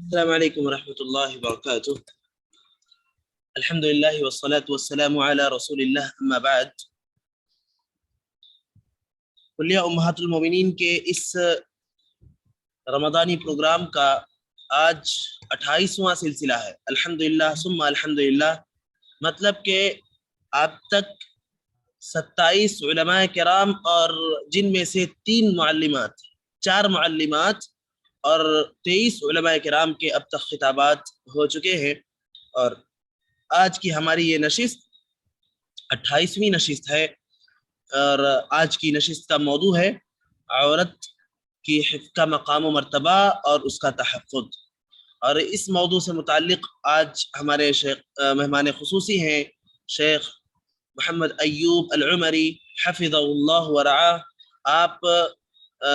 السلام علیکم ورحمۃ اللہ وبرکاتہ۔ الحمدللہ والصلاة والسلام علی رسول اللہ، اما بعد۔ کلیہ امہات المومنین کے اس رمضانی پروگرام کا آج 28واں سلسلہ ہے۔ الحمدللہ ثم الحمدللہ، مطلب کہ اب تک 27 علماء کرام اور جن میں سے 4 معلمات اور 23 علماء کرام کے اب تک خطابات ہو چکے ہیں، اور آج کی ہماری یہ نشست 28ویں نشست ہے، اور آج کی نشست کا موضوع ہے عورت کی حفظ کا مقام و مرتبہ اور اس کا تحفظ۔ اور اس موضوع سے متعلق آج ہمارے مہمان خصوصی ہیں شیخ محمد ایوب العمری حفظہ اللہ ورعاہ۔ آپ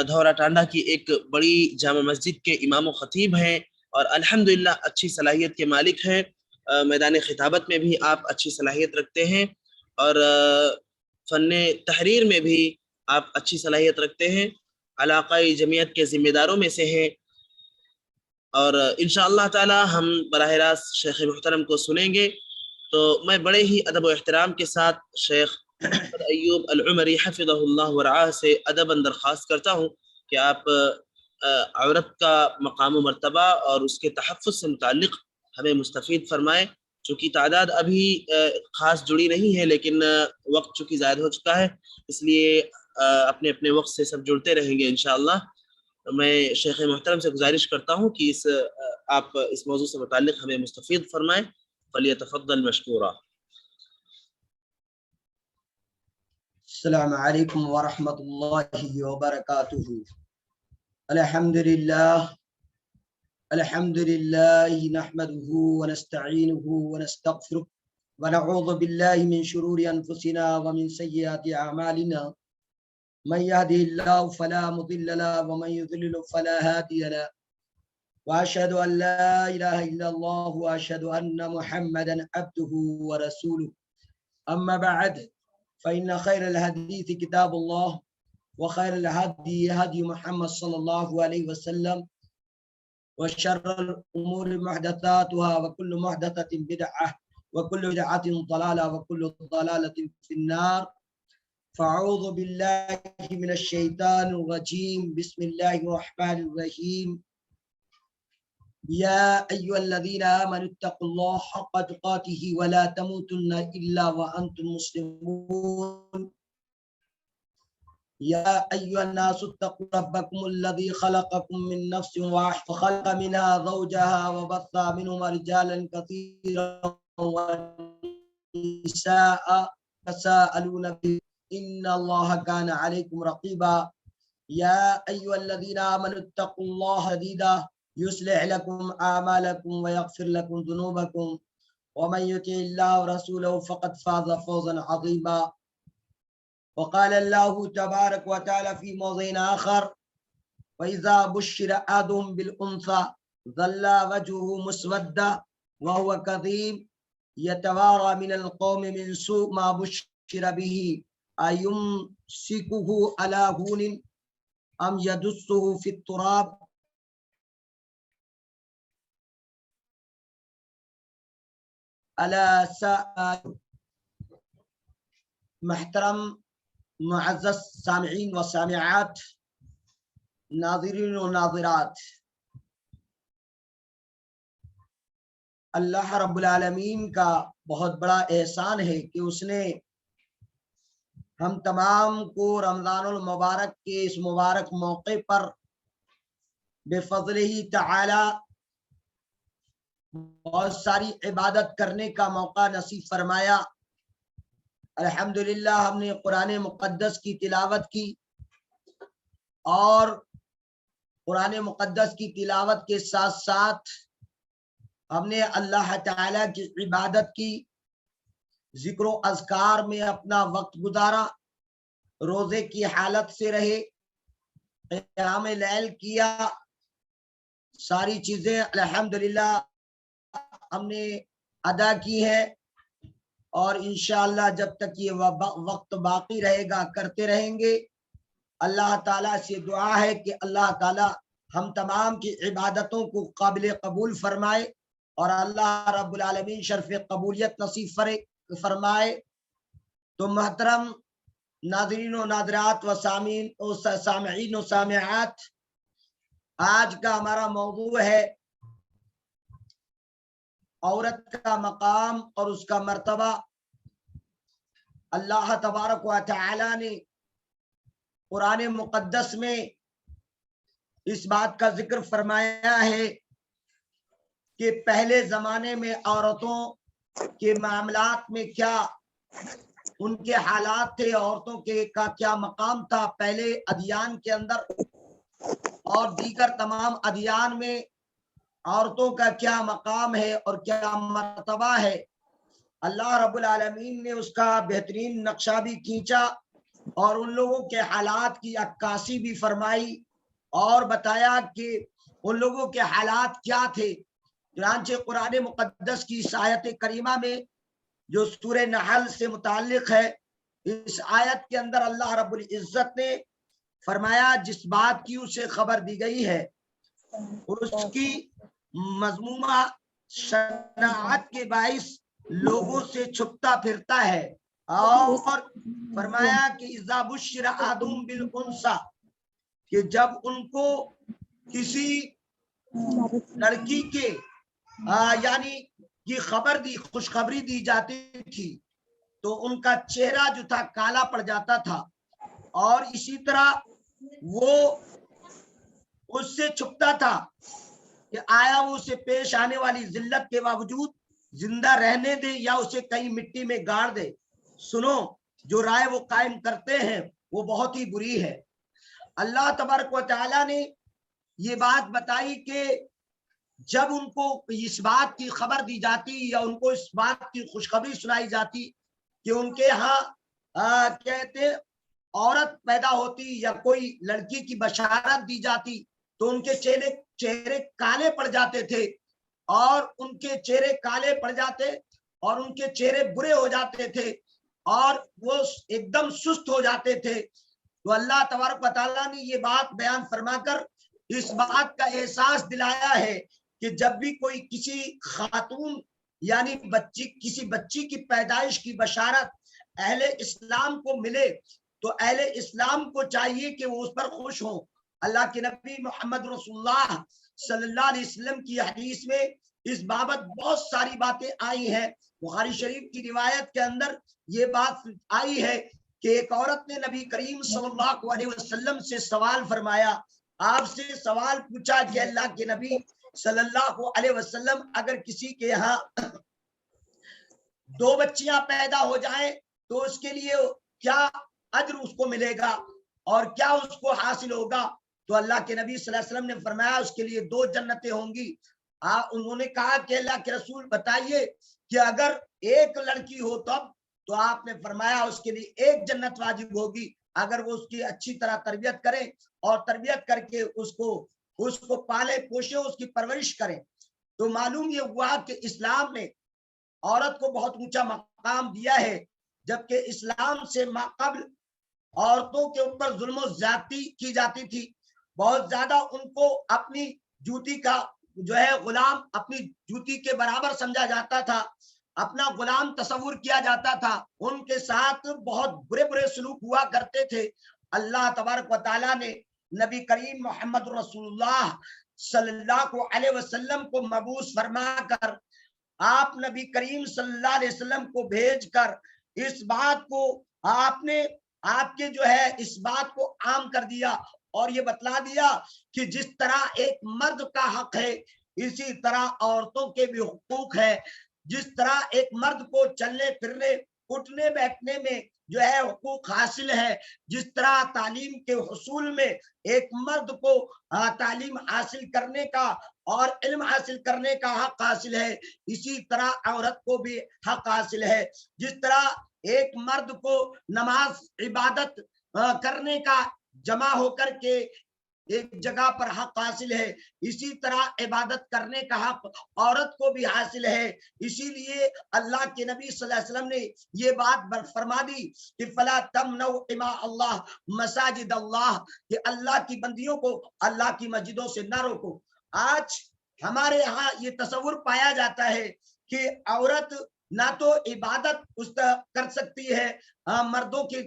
دھورا ٹانڈا کی ایک بڑی جامع مسجد کے امام و خطیب ہیں، اور الحمدللہ اچھی صلاحیت کے مالک ہیں۔ میدان خطابت میں بھی آپ اچھی صلاحیت رکھتے ہیں، اور فن تحریر میں بھی آپ اچھی صلاحیت رکھتے ہیں، علاقائی جمعیت کے ذمہ داروں میں سے ہیں، اور انشاءاللہ تعالی ہم براہ راست شیخ محترم کو سنیں گے۔ تو میں بڑے ہی ادب و احترام کے ساتھ شیخ محمد ایوب العمری حفظہ اللہ ورعاہ سے ادباً درخواست کرتا ہوں کہ آپ عورت کا مقام و مرتبہ اور اس کے تحفظ سے متعلق ہمیں مستفید فرمائیں۔ چونکہ تعداد ابھی خاص جڑی نہیں ہے، لیکن وقت چونکہ زائد ہو چکا ہے، اس لیے اپنے اپنے وقت سے سب جڑتے رہیں گے انشاءاللہ۔ میں شیخ محترم سے گزارش کرتا ہوں کہ آپ اس موضوع سے متعلق ہمیں مستفید فرمائیں، فلیتفضل مشکورا۔ السلام علیکم ورحمۃ اللہ وبرکاتہ۔ الحمد للہ نحمده ونستعینه ونستغفره ونعوذ باللہ من شرور انفسنا ومن سیئات اعمالنا، من يهده الله فلا مضل له ومن يضلل فلا هادي له، واشهد ان لا اله الا الله واشهد ان محمدا عبده ورسوله، اما بعد فإن خير الحديث كتاب الله وخير الهدي هدي محمد صلى الله عليه وسلم، وشر الأمور محدثاتها وكل محدثة بدعة وكل بدعة ضلالة وكل ضلالة في النار، فأعوذ بالله من الشيطان الرجيم، بسم الله الرحمن الرحيم، يا أيها الذين آمنوا اتقوا الله حق تقاته ولا تموتن إلا وأنتم مسلمون، يا أيها الناس اتقوا ربكم الذي خلقكم من نفس واحدة وخلق منها زوجها وبث منهما رجالا كثيرا ونساء تساءلون به إن الله كان عليكم رقيبا، يا أيها الذين آمنوا اتقوا الله حديدا يصلح لكم أعمالكم ويغفر لكم ذنوبكم، ومن يطع الله ورسوله فقد فاز فوزا عظيما، وقال الله تبارك وتعالى في موضع آخر، وإذا بشر أحدهم بالأنثى ظل وجهه مسودا وهو كظيم يتوارى من القوم من سوء ما بشر به أيمسكه على هون أم يدسه في التراب، محترم معزز سامعین و سامعات، ناظرین و ناظرات، اللہ رب العالمین کا بہت بڑا احسان ہے کہ اس نے ہم تمام کو رمضان المبارک کے اس مبارک موقع پر بفضلہ تعالی بہت ساری عبادت کرنے کا موقع نصیب فرمایا۔ الحمدللہ ہم نے قرآن مقدس کی تلاوت کی، اور قرآن مقدس کی تلاوت کے ساتھ ساتھ ہم نے اللہ تعالی کی عبادت کی، ذکر و اذکار میں اپنا وقت گزارا، روزے کی حالت سے رہے، قیام لیل کیا، ساری چیزیں الحمدللہ ہم نے ادا کی ہے، اور انشاءاللہ جب تک یہ وقت باقی رہے گا کرتے رہیں گے۔ اللہ تعالیٰ سے دعا ہے کہ اللہ تعالیٰ ہم تمام کی عبادتوں کو قابل قبول فرمائے اور اللہ رب العالمین شرف قبولیت نصیب فرمائے۔ تو محترم ناظرین و ناظرات و سامعین و سامعات، آج کا ہمارا موضوع ہے عورت کا مقام اور اس کا مرتبہ۔ اللہ تبارک و تعالی نے قرآن مقدس میں اس بات کا ذکر فرمایا ہے کہ پہلے زمانے میں عورتوں کے معاملات میں کیا ان کے حالات تھے، عورتوں کے کا کیا مقام تھا پہلے ادیان کے اندر، اور دیگر تمام ادیان میں عورتوں کا کیا مقام ہے اور کیا مرتبہ ہے۔ اللہ رب العالمین نے اس کا بہترین نقشہ بھی کھینچا اور ان لوگوں کے حالات کی عکاسی بھی فرمائی اور بتایا کہ ان لوگوں کے حالات کیا تھے۔ چنانچہ قرآن مقدس کی اس آیت کریمہ میں جو سورہ نحل سے متعلق ہے، اس آیت کے اندر اللہ رب العزت نے فرمایا جس بات کی اسے خبر دی گئی ہے اس کی مذمومہ شناعت کے باعث لوگوں سے چھپتا پھرتا ہے، اور فرمایا کہ اذا بشر احدهم بالانثى، کہ جب ان کو کسی لڑکی کے یعنی یہ خبر دی، خوشخبری دی جاتی تھی تو ان کا چہرہ جو تھا کالا پڑ جاتا تھا، اور اسی طرح وہ اس سے چھپتا تھا کہ آیا وہ اسے پیش آنے والی ذلت کے باوجود زندہ رہنے دے یا اسے کہیں مٹی میں گاڑ دے۔ سنو، جو رائے وہ قائم کرتے ہیں وہ بہت ہی بری ہے۔ اللہ تبارک و تعالی نے یہ بات بتائی کہ جب ان کو اس بات کی خبر دی جاتی یا ان کو اس بات کی خوشخبری سنائی جاتی کہ ان کے ہاں کہتے عورت پیدا ہوتی یا کوئی لڑکی کی بشارت دی جاتی تو ان کے چہرے کالے پڑ جاتے تھے، اور ان کے چہرے کالے پڑ جاتے اور ان کے چہرے برے ہو جاتے تھے اور وہ ایک دم سست ہو جاتے تھے۔ تو اللہ تبارک و تعالیٰ نے یہ بات بیان فرما کر اس بات کا احساس دلایا ہے کہ جب بھی کوئی کسی خاتون یعنی کسی بچی کی پیدائش کی بشارت اہل اسلام کو ملے تو اہل اسلام کو چاہیے کہ وہ اس پر خوش ہوں۔ اللہ کے نبی محمد رسول اللہ صلی اللہ علیہ وسلم کی حدیث میں اس بابت بہت ساری باتیں آئی ہیں۔ بخاری شریف کی روایت کے اندر یہ بات آئی ہے کہ ایک عورت نے نبی کریم صلی اللہ علیہ وسلم سے سوال فرمایا، آپ سے سوال پوچھا کہ اللہ کے نبی صلی اللہ علیہ وسلم اگر کسی کے یہاں 2 بچیاں پیدا ہو جائیں تو اس کے لیے کیا اجر اس کو ملے گا اور کیا اس کو حاصل ہوگا؟ تو اللہ کے نبی صلی اللہ علیہ وسلم نے فرمایا اس کے لیے 2 جنتیں ہوں گی۔ انہوں نے کہا کہ اللہ کے رسول بتائیے کہ اگر ایک لڑکی ہو تب؟ تو آپ نے فرمایا اس کے لیے 1 جنت واجب ہوگی اگر وہ اس کی اچھی طرح تربیت کریں اور تربیت کر کے اس کو پالے پوشے، اس کی پرورش کریں۔ تو معلوم یہ ہوا کہ اسلام نے عورت کو بہت اونچا مقام دیا ہے، جبکہ اسلام سے قبل عورتوں کے اوپر ظلم و زیادتی کی جاتی تھی، بہت زیادہ ان کو اپنی جوتی کا جو ہے غلام، اپنی جوتی کے برابر سمجھا جاتا تھا، اپنا غلام تصور کیا جاتا تھا، ان کے ساتھ بہت برے سلوک ہوا کرتے تھے۔ اللہ تبارک و تعالیٰ نے نبی کریم محمد رسول اللہ صلی اللہ علیہ وسلم کو مبعوث فرما کر، آپ نبی کریم صلی اللہ علیہ وسلم کو بھیج کر اس بات کو آپ کے جو ہے اس بات کو عام کر دیا اور یہ بتلا دیا کہ جس طرح ایک مرد کا حق ہے اسی طرح عورتوں کے بھی حقوق ہے۔ جس طرح ایک مرد کو چلنے پھرنے اٹھنے بیٹھنے میں جو ہے حقوق حاصل ہے، جس طرح تعلیم کے حصول میں ایک مرد کو تعلیم حاصل کرنے کا اور علم حاصل کرنے کا حق حاصل ہے، اسی طرح عورت کو بھی حق حاصل ہے۔ جس طرح ایک مرد کو نماز عبادت کرنے کا جمع ہو کر کے ایک جگہ پر حق حاصل ہے، اسی طرح عبادت کرنے کا حق عورت کو بھی حاصل ہے۔ اسی لیے اللہ کے نبی صلی اللہ علیہ وسلم نے یہ بات فرما دی کہ فلا تمنعوا اماء اللہ مساجد اللہ، کہ اللہ کی بندیوں کو اللہ کی مسجدوں سے نہ روکو۔ آج ہمارے ہاں یہ تصور پایا جاتا ہے کہ عورت نہ تو عبادت کر سکتی ہے مردوں کے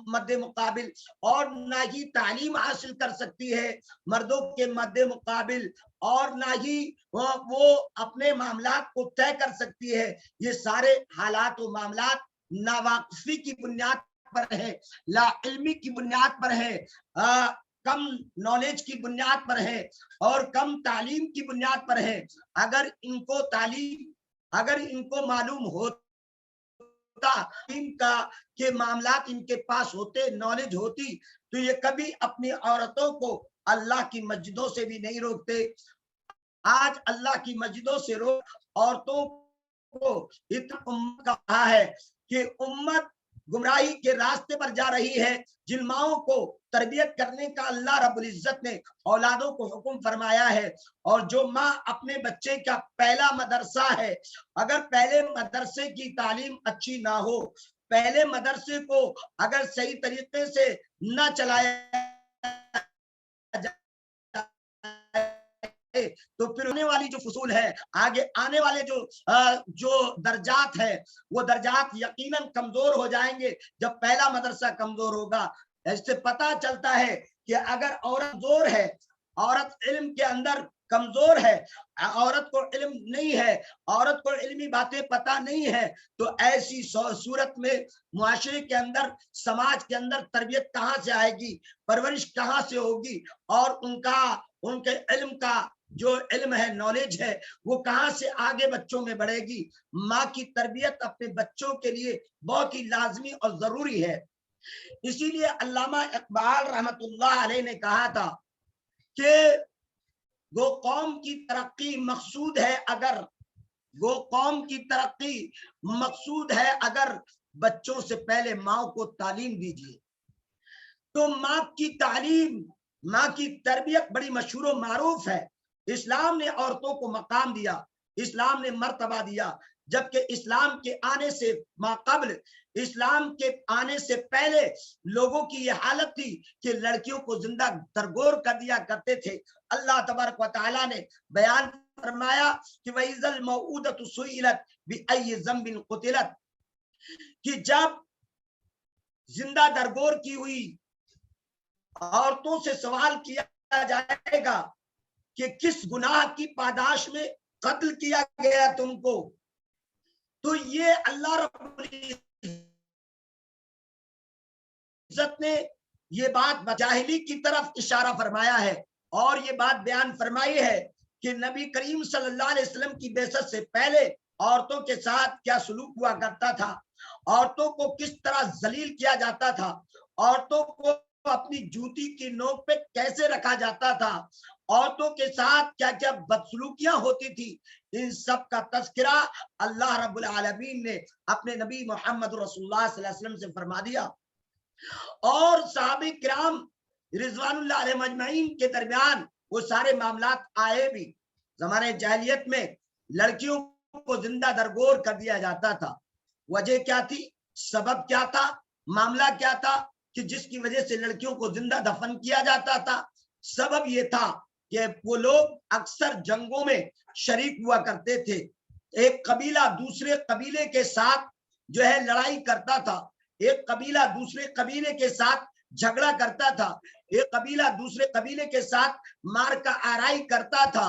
مد مقابل، اور نہ ہی تعلیم حاصل کر سکتی ہے مردوں کے مد مقابل، اور نہ ہی وہ اپنے معاملات کو طے کر سکتی ہے۔ یہ سارے حالات و معاملات ناواقفی کی بنیاد پر ہے، لا علمی کی بنیاد پر ہے، کم نالج کی بنیاد پر ہے، اور کم تعلیم کی بنیاد پر ہے۔ اگر ان کو تعلیم، اگر ان کو معلوم ہوتا ان کا کہ معاملات ان کے پاس ہوتے، نالج ہوتی، تو یہ کبھی اپنی عورتوں کو اللہ کی مسجدوں سے بھی نہیں روکتے۔ آج اللہ کی مسجدوں سے روک عورتوں کو اتنا امت کا کہا ہے کہ امت گمراہی کے راستے پر جا رہی ہے۔ جن ماؤں کو تربیت کرنے کا اللہ رب العزت نے اولادوں کو حکم فرمایا ہے، اور جو ماں اپنے بچے کا پہلا مدرسہ ہے، اگر پہلے مدرسے کی تعلیم اچھی نہ ہو، پہلے مدرسے کو اگر صحیح طریقے سے نہ چلایا تو پھر آنے والی جو فصول ہے، آگے آنے والے جو درجات ہے، وہ درجات یقیناً کمزور ہو جائیں گے جب پہلا مدرسہ کمزور ہوگا۔ اس سے پتہ چلتا ہے کہ اگر عورت زور ہے، عورت علم کے اندر کمزور ہے، عورت کو علم نہیں ہے، عورت کو علمی باتیں پتہ نہیں ہے، تو ایسی صورت میں معاشرے کے اندر، سماج کے اندر تربیت کہاں سے آئے گی، پرورش کہاں سے ہوگی، اور ان کے علم کا جو علم ہے، نالج ہے، وہ کہاں سے آگے بچوں میں بڑھے گی۔ ماں کی تربیت اپنے بچوں کے لیے بہت ہی لازمی اور ضروری ہے۔ اسی لیے علامہ اقبال رحمت اللہ علیہ نے کہا تھا کہ وہ قوم کی ترقی مقصود ہے اگر، وہ قوم کی ترقی مقصود ہے اگر بچوں سے پہلے ماں کو تعلیم دیجیے۔ تو ماں کی تعلیم، ماں کی تربیت بڑی مشہور و معروف ہے۔ اسلام نے عورتوں کو مقام دیا، اسلام نے مرتبہ دیا، جبکہ اسلام کے آنے سے ماقبل، اسلام کے آنے سے پہلے لوگوں کی یہ حالت تھی کہ لڑکیوں کو زندہ درگور کر دیا کرتے تھے۔ اللہ تبارک و تعالیٰ نے بیان فرمایا کہ وَإِذَا الْمَوْءُودَةُ سُئِلَتْ بِأَيِّ ذَنبٍ قُتِلَتْ، کہ جب زندہ درگور کی ہوئی عورتوں سے سوال کیا جائے گا کہ کس گناہ کی پاداش میں قتل کیا گیا تم کو، تو یہ اللہ رب العزت نے یہ بات جاہلی کی طرف اشارہ فرمایا ہے، اور یہ بات بیان فرمائی ہے کہ نبی کریم صلی اللہ علیہ وسلم کی بعثت سے پہلے عورتوں کے ساتھ کیا سلوک ہوا کرتا تھا، عورتوں کو کس طرح ذلیل کیا جاتا تھا، عورتوں کو اپنی جوتی کی نوک پہ کیسے رکھا جاتا تھا، عورتوں کے ساتھ کیا کیا بدسلوکیاں ہوتی تھی، ان سب کا تذکرہ اللہ رب العالمین نے اپنے نبی محمد رسول اللہ صلی اللہ علیہ وسلم سے فرما دیا۔ اور صحابہ کرام رضوان اللہ علیہ مجمعین کے درمیان وہ سارے معاملات آئے بھی۔ زمانے جاہلیت میں لڑکیوں کو زندہ درگور کر دیا جاتا تھا۔ وجہ کیا تھی، سبب کیا تھا، معاملہ کیا تھا کہ جس کی وجہ سے لڑکیوں کو زندہ دفن کیا جاتا تھا؟ سبب یہ تھا کہ وہ لوگ اکثر جنگوں میں شریک ہوا کرتے تھے۔ ایک قبیلہ دوسرے قبیلے کے ساتھ جو ہے لڑائی کرتا تھا، ایک قبیلہ دوسرے قبیلے کے ساتھ جھگڑا کرتا تھا، ایک قبیلہ دوسرے قبیلے کے ساتھ مار کا آرائی کرتا تھا۔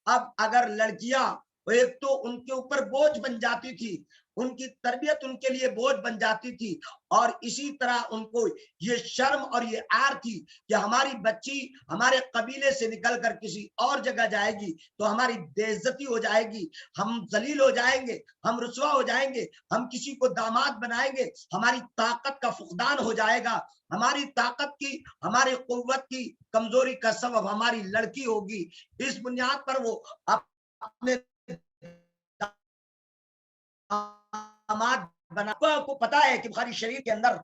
اب اگر لڑکیاں ایک تو ان کے اوپر بوجھ بن جاتی تھی، ان کی تربیت ان کے لیے بوجھ بن جاتی تھی، اور اسی طرح ان کو یہ شرم اور یہ عار تھی کہ ہماری بچی ہمارے قبیلے سے نکل کر کسی اور جگہ جائے گی تو ہماری بے عزتی ہو جائے گی، ہم ذلیل ہو جائیں گے، ہم رسوا ہو جائیں گے، ہم کسی کو داماد بنائیں گے، ہماری طاقت کا فقدان ہو جائے گا، ہماری طاقت کی، ہماری قوت کی کمزوری کا سبب ہماری لڑکی ہوگی۔ اس بنیاد پر وہ اپنے بنا کو پتا ہے کہ بخاری شریف کے اندر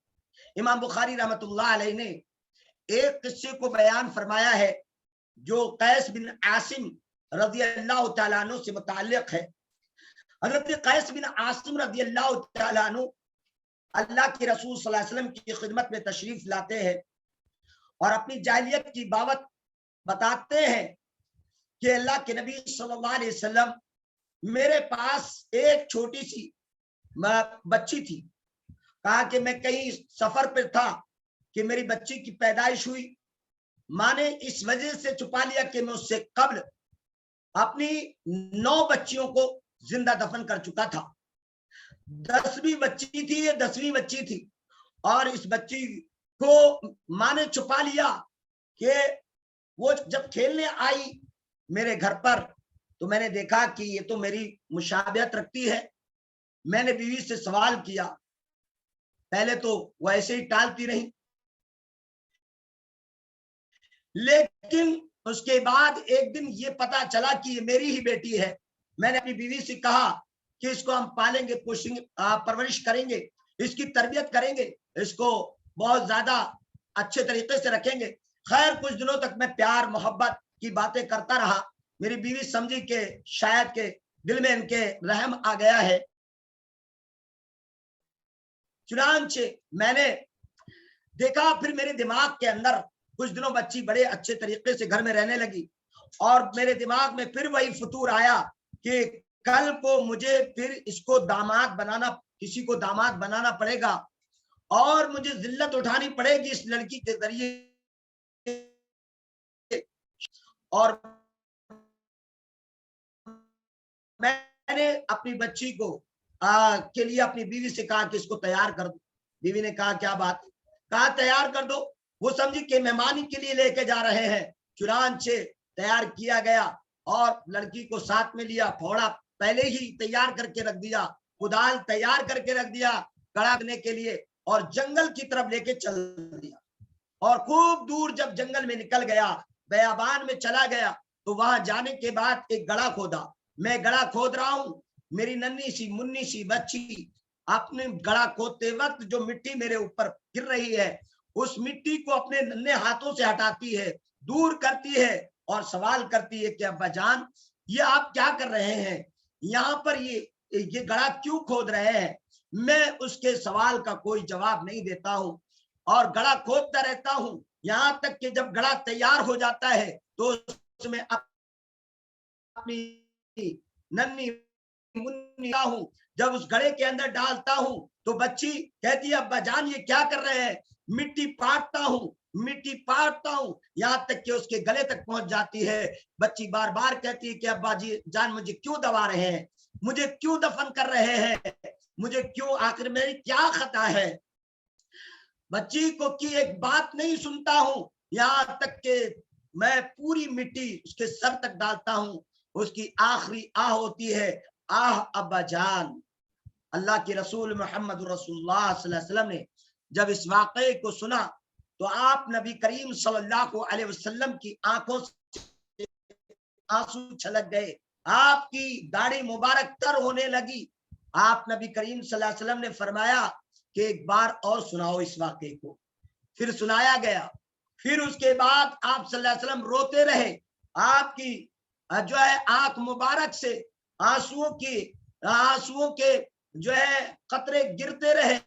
امام بخاری رحمت اللہ علیہ نے ایک قصے کو بیان فرمایا ہے جو قیس بن عاصم رضی اللہ تعالیٰ عنہ سے متعلق ہے۔ حضرت قیس بن عاصم رضی اللہ تعالیٰ عنہ اللہ کے رسول صلی اللہ علیہ وسلم کی خدمت میں تشریف لاتے ہیں اور اپنی جاہلیت کی بابت بتاتے ہیں کہ اللہ کے نبی صلی اللہ علیہ وسلم میرے پاس ایک چھوٹی سی بچی تھی، کہا کہ میں کہیں سفر پر تھا کہ میری بچی کی پیدائش ہوئی، ماں نے اس وجہ سے چھپا لیا کہ میں اس سے قبل اپنی 9 بچیوں کو زندہ دفن کر چکا تھا۔ 10ویں بچی تھی، یہ 10ویں بچی تھی، اور اس بچی کو ماں نے چھپا لیا کہ وہ جب کھیلنے آئی میرے گھر پر تو میں نے دیکھا کہ یہ تو میری مشابہت رکھتی ہے۔ میں نے بیوی سے سوال کیا، پہلے تو وہ ایسے ہی ٹالتی رہی، لیکن اس کے بعد ایک دن یہ پتا چلا کہ یہ میری ہی بیٹی ہے۔ میں نے اپنی بیوی سے کہا کہ اس کو ہم پالیں گے، پوشیں گے، پرورش کریں گے، اس کی تربیت کریں گے، اس کو بہت زیادہ اچھے طریقے سے رکھیں گے۔ خیر کچھ دنوں تک میں پیار محبت کی باتیں کرتا رہا۔ میری بیوی سمجھی کہ شاید کہ دل میں ان کے رحم آ گیا ہے، چنانچہ میں نے دیکھا پھر میرے دماغ کے اندر کچھ دنوں بچی بڑے اچھے طریقے سے گھر میں رہنے لگی، اور میرے دماغ میں پھر وہی فطور آیا کہ کل کو مجھے پھر اس کو داماد بنانا، کسی کو داماد بنانا پڑے گا، اور مجھے ذلت اٹھانی پڑے گی اس لڑکی کے ذریعے۔ اور میں نے اپنی بچی کو کے لیے اپنی بیوی سے کہا کہ اس کو تیار کر دو۔ بیوی نے کہا کیا بات ہے؟ کہا تیار کر دو۔ وہ سمجھی کہ مہمانی کے لیے لے کے جا رہے ہیں، چنانچہ تیار کیا گیا اور لڑکی کو ساتھ میں لیا، پھوڑا پہلے ہی تیار کر کے رکھ دیا، کدال تیار کر کے رکھ دیا کڑا کرنے کے لیے، اور جنگل کی طرف لے کے چل دیا۔ اور خوب دور جب جنگل میں نکل گیا، بیابان میں چلا گیا، تو وہاں جانے کے بعد ایک گڑھا کھودا۔ میں گڑھا کھود رہا ہوں، میری ننھی سی منی سی بچی اپنے گڑھا کھودتے وقت جو مٹی میرے اوپر گر رہی ہے، اس مٹی کو اپنے ننھے ہاتھوں سے ہٹاتی ہے، دور کرتی ہے اور سوال کرتی ہے کہ ابا جان یہ آپ کیا کر رہے ہیں، یہاں پر یہ گڑھا کیوں کھود رہے ہیں؟ میں اس کے سوال کا کوئی جواب نہیں دیتا ہوں اور گڑھا کھودتا رہتا ہوں، یہاں تک کہ جب گڑھا تیار ہو جاتا ہے تو اس میں اپنی ننھی منی ہوں، جب اس گڑھے کے اندر ڈالتا ہوں تو بچی کہتی ہے ابا جان یہ کیا کر رہے ہیں؟ مٹی پاٹتا ہوں، مٹی پاٹتا ہوں، یہاں تک کہ اس کے گلے تک پہنچ جاتی ہے۔ بچی بار بار کہتی ہے کہ ابا جان مجھے کیوں دبا رہے ہیں، مجھے کیوں دفن کر رہے ہیں، مجھے کیوں، آخر میری کیا خطا ہے؟ بچی کو کی ایک بات نہیں سنتا ہوں، یہاں تک کہ میں پوری مٹی اس کے سر تک ڈالتا ہوں، اس کی آخری آہ ہوتی ہے آہ ابا جان۔ اللہ کے رسول محمد رسول اللہ صلی اللہ علیہ وسلم نے جب اس واقعے کو سنا تو آپ نبی کریم صلی اللہ علیہ وسلم کی آنکھوں سے آنسو چھلک گئے، آپ کی داڑھی مبارک تر ہونے لگی۔ آپ نبی کریم صلی اللہ علیہ وسلم نے فرمایا کہ ایک بار اور سناؤ اس واقعے کو۔ پھر سنایا گیا، پھر اس کے بعد آپ صلی اللہ علیہ وسلم روتے رہے، آپ کی جو ہے آنکھ مبارک سے آنسوؤں کے جو ہے قطرے گرتے رہے،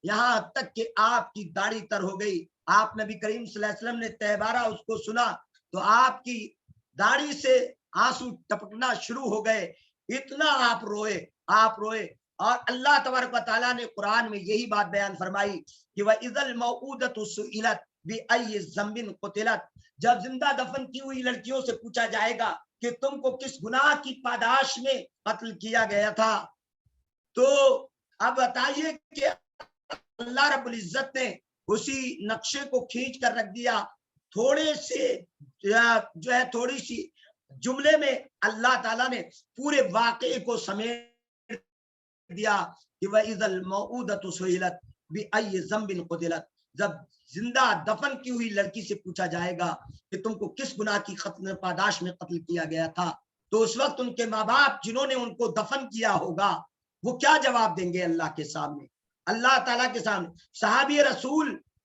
یہاں تک کہ آپ کی داڑھی تر ہو گئی۔ آپ نبی کریم صلی اللہ علیہ وسلم نے تہبارہ اس کو سنا تو آپ کی داڑھی سے آنسو ٹپکنا شروع ہو گئے، اتنا آپ روئے۔ اور اللہ تبارک و تعالیٰ نے قرآن میں یہی بات بیان فرمائی کہ وَإِذَا الْمَوْءُودَةُ سُئِلَتْ بِأَيِّ ذَنبٍ قُتِلَتْ، جب زندہ دفن کی ہوئی لڑکیوں سے پوچھا جائے گا کہ تم کو کس گناہ کی پاداش میں قتل کیا گیا تھا، تو اب بتائیے کہ اللہ رب العزت نے اسی نقشے کو کھینچ کر رکھ دیا، تھوڑے سے جو ہے تھوڑی سی جملے میں اللہ تعالیٰ نے پورے واقعے کو سمیٹ دیا کہ وَإِذَا الْمَوْءُودَةُ سُئِلَتْ بِأَيِّ ذَنبٍ قُتِلَتْ، جب زندہ دفن کی ہوئی لڑکی سے پوچھا جائے گا کہ تم کو کس گناہ کی پاداش میں قتل کیا گیا تھا، تو اس وقت ان کے ماں باپ جنہوں نے ان کو دفن کیا ہوگا وہ کیا جواب دیں گے اللہ کے سامنے، اللہ تعالیٰ کے سامنے؟ صحابی رسول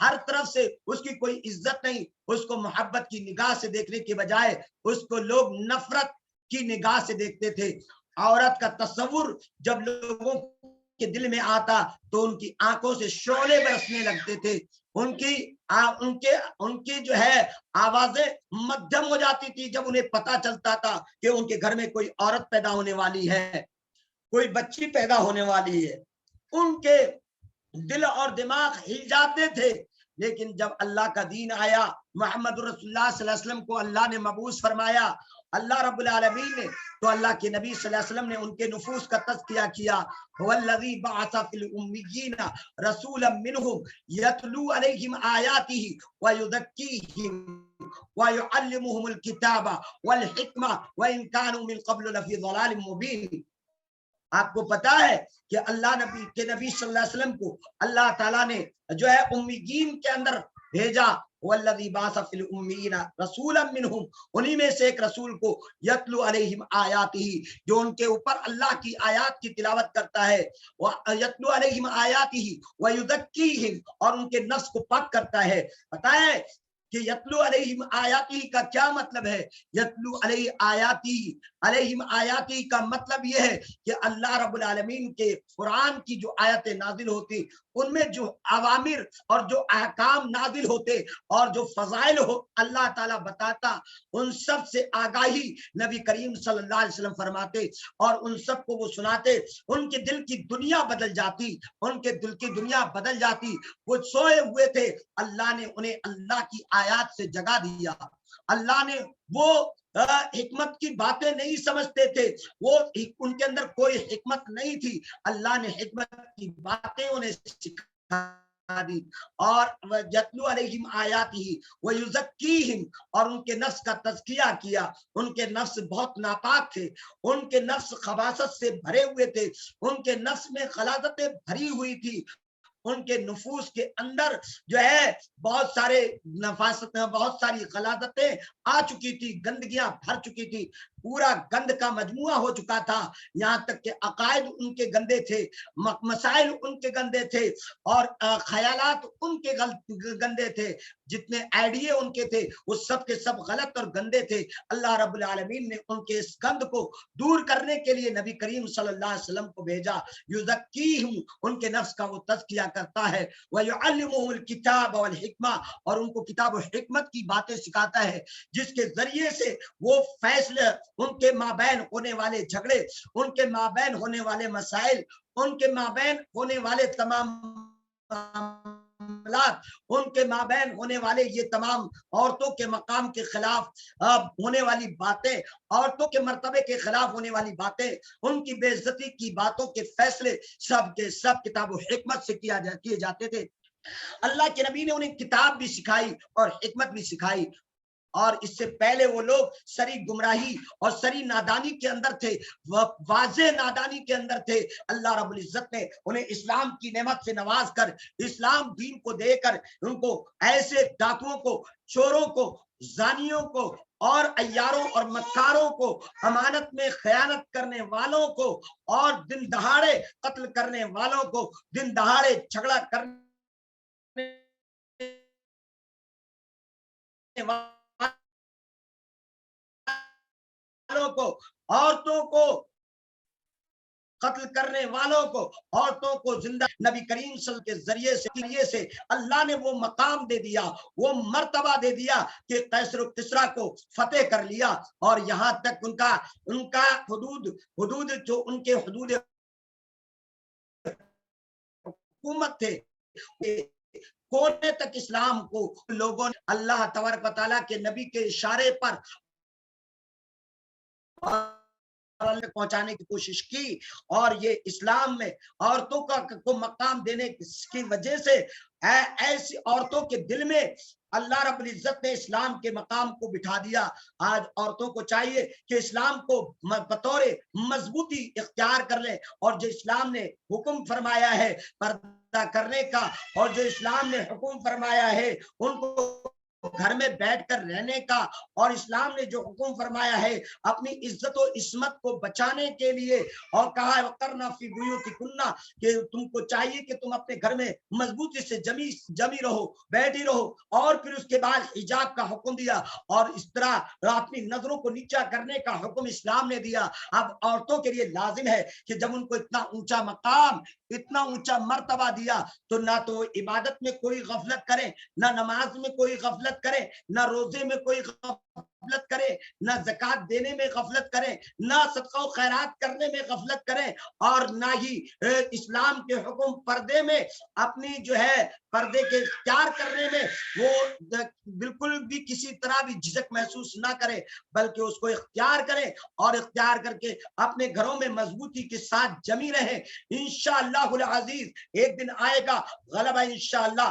ہر طرف سے اس کی کوئی عزت نہیں، اس کو محبت کی نگاہ سے دیکھنے کے بجائے اس کو لوگ نفرت کی نگاہ سے دیکھتے تھے۔ عورت کا تصور جب لوگوں کے دل میں آتا تو ان کی آنکھوں سے شعلے برسنے لگتے تھے، ان کی جو ہے آوازیں مدھم ہو جاتی تھی جب انہیں پتا چلتا تھا کہ ان کے گھر میں کوئی عورت پیدا ہونے والی ہے، کوئی بچی پیدا ہونے والی ہے، ان کے دل اور دماغ ہل جاتے تھے۔ لیکن جب اللہ کا دین آیا، محمد رسول اللہ صلی اللہ علیہ وسلم کو اللہ نے مبعوث فرمایا، اللہ رب العالمین نے، تو اللہ کے نبی صلی اللہ علیہ وسلم نے ان کے نفوس کا تزکیہ کیا۔ والذی بعث فی الامیین رسولا منہم یتلو علیہم آیاتہ ویزکیہم ویعلمہم الکتاب والحکمہ وان کانوا من قبل لفی ضلال مبین۔ آپ کو پتا ہے کہ اللہ نبی صلی اللہ علیہ وسلم کو اللہ تعالیٰ نے جو ہے امیین کے اندر بھیجا، والذی بعث فی الامیین رسولا منہم، انہی میں سے ایک رسول کو، یتلو علیہم آیاتہ، جو ان کے اوپر اللہ کی آیات کی تلاوت کرتا ہے، یتلو علیہم آیاتہ ویزکیہم، اور ان کے نفس کو پاک کرتا ہے۔ پتا ہے کہ یتلو علیہم آیاتی کا کیا مطلب ہے؟ یتلو علیہ آیاتی، علیہم آیاتی کا مطلب یہ ہے کہ اللہ رب العالمین کے قرآن کی جو آیتیں نازل ہوتی، ان میں جو اوامر اور جو احکام نازل ہوتے اور جو فضائل ہو اللہ تعالیٰ بتاتا، ان سب سے آگاہی نبی کریم صلی اللہ علیہ وسلم فرماتے اور ان سب کو وہ سناتے۔ ان کے دل کی دنیا بدل جاتی، ان کے دل کی دنیا بدل جاتی۔ وہ سوئے ہوئے تھے، اللہ نے انہیں اللہ کی آیات سے جگا دیا۔ اللہ نے وہ حکمت کی باتیں نہیں سمجھتے تھے، وہ ان کے اندر کوئی حکمت نہیں تھی، اللہ نے حکمت کی باتیں انہیں سکھا دی۔ اور یتلو علیہم آیاتہ ویزکیہم، اور ان کے نفس کا تزکیہ کیا۔ ان کے نفس بہت ناپاک تھے، ان کے نفس خباثت سے بھرے ہوئے تھے، ان کے نفس میں غلاظتیں بھری ہوئی تھی، ان کے نفوس کے اندر جو ہے بہت سارے نفاست، بہت ساری غلاظتیں آ چکی تھی، گندگیاں بھر چکی تھی، پورا گند کا مجموعہ ہو چکا تھا، یہاں تک کہ عقائد ان کے گندے تھے، مسائل ان کے گندے تھے، اور خیالات ان کے گندے تھے، جتنے آئیڈیے ان کے تھے وہ سب کے سب غلط اور گندے تھے۔ اللہ رب العالمین نے ان کے اس گند کو دور کرنے کے لیے نبی کریم صلی اللہ علیہ وسلم کو بھیجا۔ یزکیہم، ان کے نفس کا وہ تزکیہ کرتا ہے، وَيُعَلِّمُهُمُ الْكِتَابَ وَالْحِکْمَةَ، اور ان کو کتاب و حکمت کی باتیں سکھاتا ہے، جس کے ذریعے سے وہ فیصلے، ان کے مابین ہونے والے جھگڑے، ان کے مابین ہونے والے مسائل، ان کے مابین ہونے والے تمام معاملات، ان کے مابین ہونے والے یہ تمام عورتوں کے مقام کے خلاف ہونے والی باتیں، عورتوں کے مرتبے کے خلاف ہونے والی باتیں، ان کی بے عزتی کی باتوں کے فیصلے سب کے سب کتاب و حکمت سے کیے جاتے تھے۔ اللہ کے نبی نے انہیں کتاب بھی سکھائی اور حکمت بھی سکھائی، اور اس سے پہلے وہ لوگ سری گمراہی اور سری نادانی کے اندر تھے، واضح نادانی کے اندر تھے۔ اللہ رب العزت نے انہیں اسلام کی نعمت سے نواز کر، اسلام دین کو دے کر، ان کو ایسے ڈاکوؤں کو، چوروں کو، زانیوں کو اور عیاروں اور مکاروں کو، امانت میں خیانت کرنے والوں کو، اور دن دہاڑے قتل کرنے والوں کو، دن دہاڑے جھگڑا کرنے والوں کو، عورتوں کو قتل کرنے والوں کو، عورتوں کو زندہ، نبی کریم صلی اللہ علیہ وسلم کے ذریعے سے اللہ نے وہ مقام دے دیا، وہ مرتبہ دے دیا کہ قیصر و کسریٰ کو فتح کر لیا، اور یہاں تک ان کا حدود جو ان کے حدود حکومت تھے، کونے تک اسلام کو لوگوں نے اللہ تبارک و تعالیٰ کے نبی کے اشارے پر پہنچانے کی کوشش کی، اور یہ اسلام میں عورتوں کو مقام دینے کی وجہ سے ایسی عورتوں کے دل میں اللہ رب العزت نے اسلام کے مقام کو بٹھا دیا۔ آج عورتوں کو چاہیے کہ اسلام کو بطور مضبوطی اختیار کر لیں، اور جو اسلام نے حکم فرمایا ہے پردہ کرنے کا، اور جو اسلام نے حکم فرمایا ہے ان کو گھر میں بیٹھ کر رہنے کا، اور اسلام نے جو حکم فرمایا ہے اپنی عزت و عصمت کو بچانے کے لیے، اور کہا ہے وَقَرْنَ فِي بُيُوتِكُنَّ کہ تم کو چاہیے کہ تم اپنے گھر میں مضبوطی سے جمی رہو، بیٹھی رہو، اور پھر اس کے بعد حجاب کا حکم دیا، اور اس طرح اپنی نظروں کو نیچا کرنے کا حکم اسلام نے دیا۔ اب عورتوں کے لیے لازم ہے کہ جب ان کو اتنا اونچا مقام، اتنا اونچا مرتبہ دیا، تو نہ تو عبادت میں کوئی غفلت کرے، نہ نماز میں کوئی غفلت کرے، نہ روزے میں کوئی غفلت کرے، نہ زکات دینے میں غفلت کرے، نہ صدقہ و خیرات کرنے میں غفلت کرے، اور نہ ہی اسلام کے حکم پردے میں اپنی جو ہے پردے کے اختیار کرنے میں وہ بالکل بھی کسی طرح بھی جھجک محسوس نہ کرے، بلکہ اس کو اختیار کرے، اور اختیار کر کے اپنے گھروں میں مضبوطی کے ساتھ جمی رہے۔ انشاءاللہ العزیز ایک دن آئے گا غلبہ، انشاءاللہ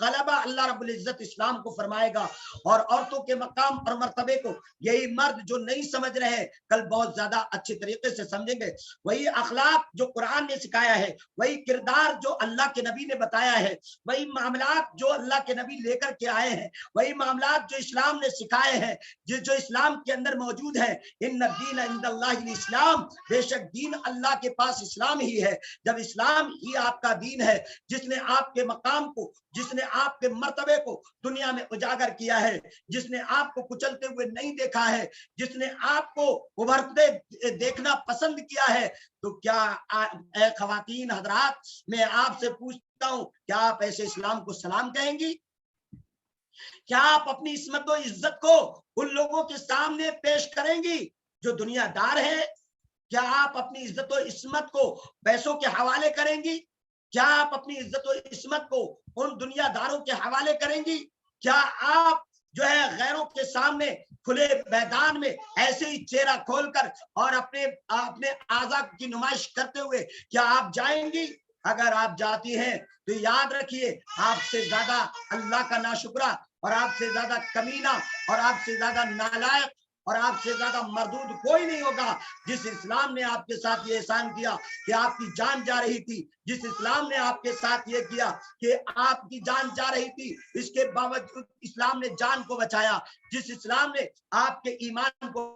غلبہ اللہ رب العزت اسلام کو فرمائے گا، اور عورتوں کے مقام اور مرتبے کو یہی مرد جو نہیں سمجھ رہے کل بہت زیادہ اچھے طریقے سے سمجھیں گے۔ وہی اخلاق جو قرآن نے سکھایا ہے، وہی کردار جو اللہ کے نبی نے بتایا ہے، وہی معاملات جو اللہ کے نبی لے کر کے آئے ہیں، وہی معاملات جو اسلام نے سکھائے ہیں، جو اسلام کے اندر موجود ہے۔ ان الدین عند اللہ الاسلام، بے شک دین اللہ کے پاس اسلام ہی ہے۔ جب اسلام ہی آپ کا دین ہے، جس نے آپ کے مقام کو، جس نے آپ کے مرتبے کو دنیا میں اجاگر کیا ہے، جس نے آپ کو کچلتے ہوئے نہیں دیکھا ہے، جس نے آپ کو ابھرتے دیکھنا پسند کیا ہے، تو کیا اے خواتین حضرات، میں آپ سے پوچھتا ہوں، کیا آپ ایسے اسلام کو سلام کہیں گی؟ کیا آپ اپنی عصمت و عزت کو ان لوگوں کے سامنے پیش کریں گی جو دنیا دار ہے؟ کیا آپ اپنی عزت و عصمت کو پیسوں کے حوالے کریں گی؟ کیا آپ اپنی عزت و عصمت کو ان دنیا داروں کے حوالے کریں گی؟ کیا آپ جو ہے غیروں کے سامنے کھلے میدان میں ایسے ہی چہرہ کھول کر اور اپنے اعضاء کی نمائش کرتے ہوئے کیا آپ جائیں گی؟ اگر آپ جاتی ہیں تو یاد رکھیے، آپ سے زیادہ اللہ کا ناشکرہ، اور آپ سے زیادہ کمینہ، اور آپ سے زیادہ نالائق، اور آپ سے زیادہ مردود کوئی نہیں ہوگا۔ جس اسلام نے آپ کے ساتھ یہ احسان کیا کہ آپ کی جان جا رہی تھی، جس اسلام نے آپ کے ساتھ یہ کیا کہ آپ کی جان جا رہی تھی، اس کے باوجود اسلام نے جان کو بچایا، جس اسلام نے آپ کے ایمان کو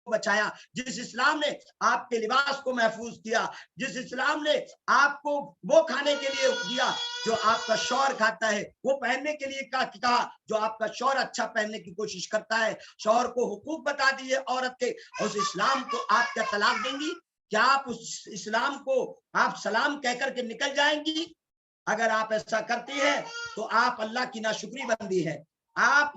بچایا، جس اسلام نے آپ کے لباس کو محفوظ کیا، جس اسلام نے آپ کو وہ کھانے کے لیے دیا جو آپ کا شوہر کھاتا ہے، وہ پہننے کے لیے کہا جو آپ کا شوہر اچھا پہننے کی کوشش کرتا ہے، شوہر کو حقوق بتا دیے عورت کے، اس اسلام کو آپ کیا طلاق دیں گی؟ کیا آپ اس اسلام کو آپ سلام کہہ کر کے نکل جائیں گی؟ اگر آپ ایسا کرتی ہیں تو آپ اللہ کی ناشکری بندی ہے۔ آپ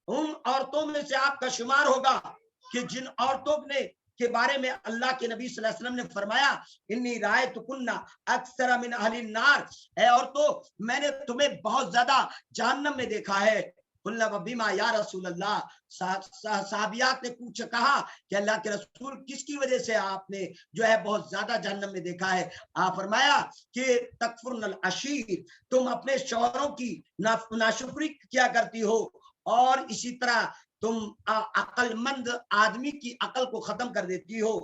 ان عورتوں میں سے آپ کا شمار ہوگا کہ جن عورتوں نے کے بارے میں اللہ کے نبی صلی اللہ علیہ وسلم نے فرمایا، انی رائتکن اکثر من اہل النار، اے عورتوں میں نے تمہیں بہت زیادہ جہنم میں دیکھا ہے۔ قلنا وبما یا رسول اللہ، صحابیات نے کہا کہ اللہ کے رسول کس کی وجہ سے آپ نے جو ہے بہت زیادہ جہنم میں دیکھا ہے؟ آپ فرمایا کہ تکفرن العشیر، تم اپنے شوہروں کی ناشکری کیا کرتی ہو، اور اسی طرح تم عقل مند آدمی کی عقل کو ختم کر دیتی ہو،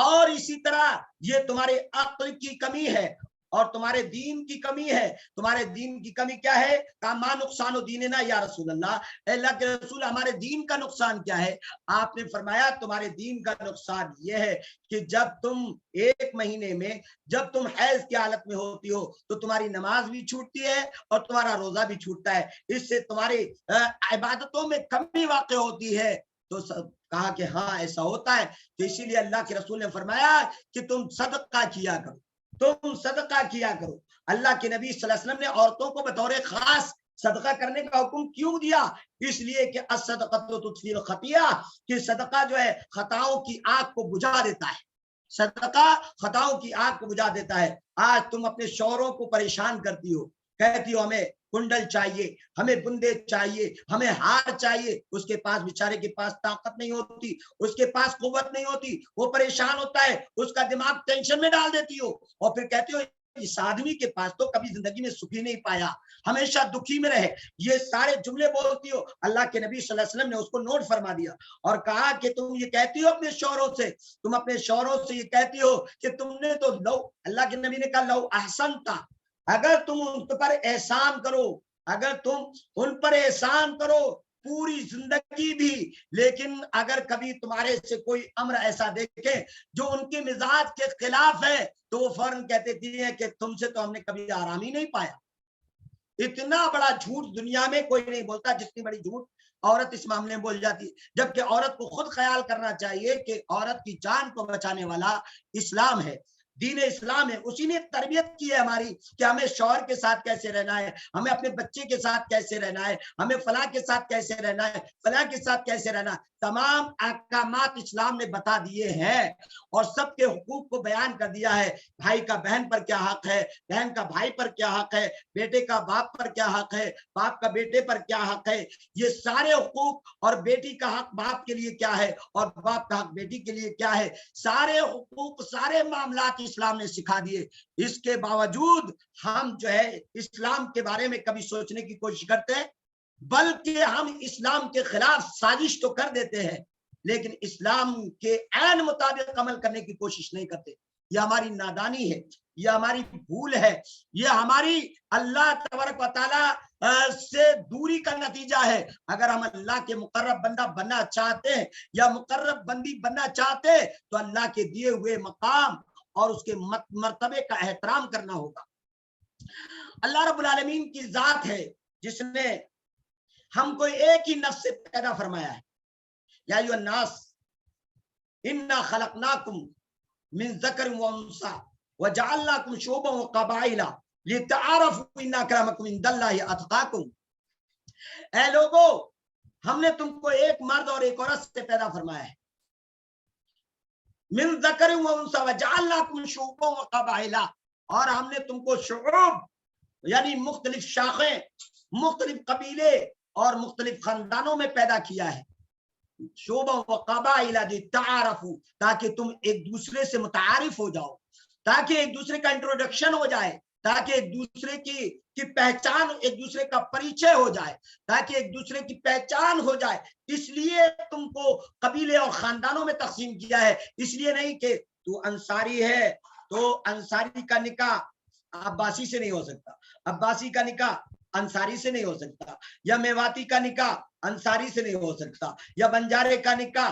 اور اسی طرح یہ تمہارے عقل کی کمی ہے اور تمہارے دین کی کمی ہے۔ تمہارے دین کی کمی کیا ہے؟ ما نقصان و دیننا یا رسول اللہ، اے اللہ کے رسول ہمارے دین کا نقصان کیا ہے؟ آپ نے فرمایا تمہارے دین کا نقصان یہ ہے کہ جب تم ایک مہینے میں جب تم حیض کی حالت میں ہوتی ہو تو تمہاری نماز بھی چھوٹتی ہے اور تمہارا روزہ بھی چھوٹتا ہے، اس سے تمہاری عبادتوں میں کمی واقع ہوتی ہے۔ تو کہا کہ ہاں ایسا ہوتا ہے، تو اسی لیے اللہ کے رسول نے فرمایا کہ تم صدقہ کیا کرو، تم صدقہ کیا کرو۔ اللہ کے نبی صلی اللہ علیہ وسلم نے عورتوں کو بطور خاص صدقہ کرنے کا حکم کیوں دیا؟ اس لیے کہ الصدقۃ تطفی الخطیہ، کہ صدقہ جو ہے خطاؤں کی آگ کو بجھا دیتا ہے، صدقہ خطاؤں کی آگ کو بجھا دیتا ہے۔ آج تم اپنے شوہروں کو پریشان کرتی ہو، کہتی ہو ہمیں کنڈل چاہیے، ہمیں بندے چاہیے، ہمیں ہار چاہیے، اس کے پاس بیچارے کے پاس طاقت نہیں ہوتی، اس کے پاس قوت نہیں ہوتی، وہ پریشان ہوتا ہے، اس کا دماغ ٹینشن میں ڈال دیتی ہو، اور پھر کہتی ہو اس آدمی کے پاس تو کبھی زندگی میں سکھی نہیں پایا، ہمیشہ دکھی میں رہے، یہ سارے جملے بولتی ہو۔ اللہ کے نبی صلی اللہ علیہ وسلم نے اس کو نوٹ فرما دیا اور کہا کہ تم یہ کہتی ہو اپنے شوہروں سے، تم اپنے شوہروں سے یہ کہتی ہو کہ تم نے تو لو، اللہ کے نبی نے کہا لو احسنتا، اگر تم ان پر احسان کرو، اگر تم ان پر احسان کرو پوری زندگی بھی، لیکن اگر کبھی تمہارے سے کوئی امر ایسا دیکھے جو ان کے مزاج کے خلاف ہے تو وہ فوراً کہتے ہیں کہ تم سے تو ہم نے کبھی آرام ہی نہیں پایا۔ اتنا بڑا جھوٹ دنیا میں کوئی نہیں بولتا جتنی بڑی جھوٹ عورت اس معاملے میں بول جاتی ہے، جبکہ عورت کو خود خیال کرنا چاہیے کہ عورت کی جان کو بچانے والا اسلام ہے، دین اسلام ہے، اسی نے تربیت کی ہے ہماری کہ ہمیں شوہر کے ساتھ کیسے رہنا ہے، ہمیں اپنے بچے کے ساتھ کیسے رہنا ہے، ہمیں فلاں کے ساتھ کیسے رہنا ہے، فلاں کے ساتھ کیسے رہنا ہے، تمام احکامات اسلام نے بتا دیے ہیں اور سب کے حقوق کو بیان کر دیا ہے۔ بھائی کا بہن پر کیا حق ہے، بہن کا بھائی پر کیا حق ہے، بیٹے کا باپ پر کیا حق ہے، باپ کا بیٹے پر کیا حق ہے، یہ سارے حقوق، اور بیٹی کا حق باپ کے لیے کیا ہے اور باپ کا حق بیٹی کے لیے کیا ہے، سارے حقوق سارے معاملات اسلام نے سکھا دیے۔ اس کے باوجود ہم جو ہے اسلام کے بارے میں کبھی سوچنے کی کوشش کرتے ہیں، بلکہ ہم اسلام کے خلاف سازش تو کر دیتے ہیں لیکن اسلام کے عین مطابق عمل کرنے کی کوشش نہیں کرتے۔ یہ ہماری نادانی ہے، یہ ہماری بھول ہے، یہ ہماری اللہ تبارک و تعالی سے دوری کا نتیجہ ہے۔ اگر ہم اللہ کے مقرب بندہ بننا چاہتے ہیں یا مقرب بندی بننا چاہتے ہیں تو اللہ کے دیے ہوئے مقام اور اس کے مرتبے کا احترام کرنا ہوگا۔ اللہ رب العالمین کی ذات ہے جس نے ہم کو ایک ہی نفس سے پیدا فرمایا ہے، یا ایھا الناس انا خلقناکم من ذکر و انثی وجعلناکم شعوبا وقبائل لتعارفوا ان اکرمکم عند اللہ اتقاکم۔ اے لوگو، ہم نے تم کو ایک مرد اور ایک عورت سے پیدا فرمایا ہے، من ذکر و انثی وجعلناکم شعوبا وقبائل، اور ہم نے تم کو شعوب یعنی مختلف شاخیں، مختلف قبیلے اور مختلف خاندانوں میں پیدا کیا ہے، شعوبا وقبائل لتعارفوا، تاکہ تم ایک دوسرے سے متعارف ہو جاؤ، تاکہ ایک دوسرے کا انٹروڈکشن ہو جائے، تاکہ ایک دوسرے کی پہچان، ایک دوسرے کا پریچے ہو جائے، تاکہ ایک دوسرے کی پہچان ہو جائے۔ اس لیے تم کو قبیلے اور خاندانوں میں تقسیم کیا ہے، اس لیے نہیں کہ تو انصاری ہے تو انصاری کا نکاح عباسی سے نہیں ہو سکتا، عباسی کا نکاح انصاری سے نہیں ہو سکتا، یا میواتی کا نکاح انصاری سے نہیں ہو سکتا، یا بنجارے کا نکاح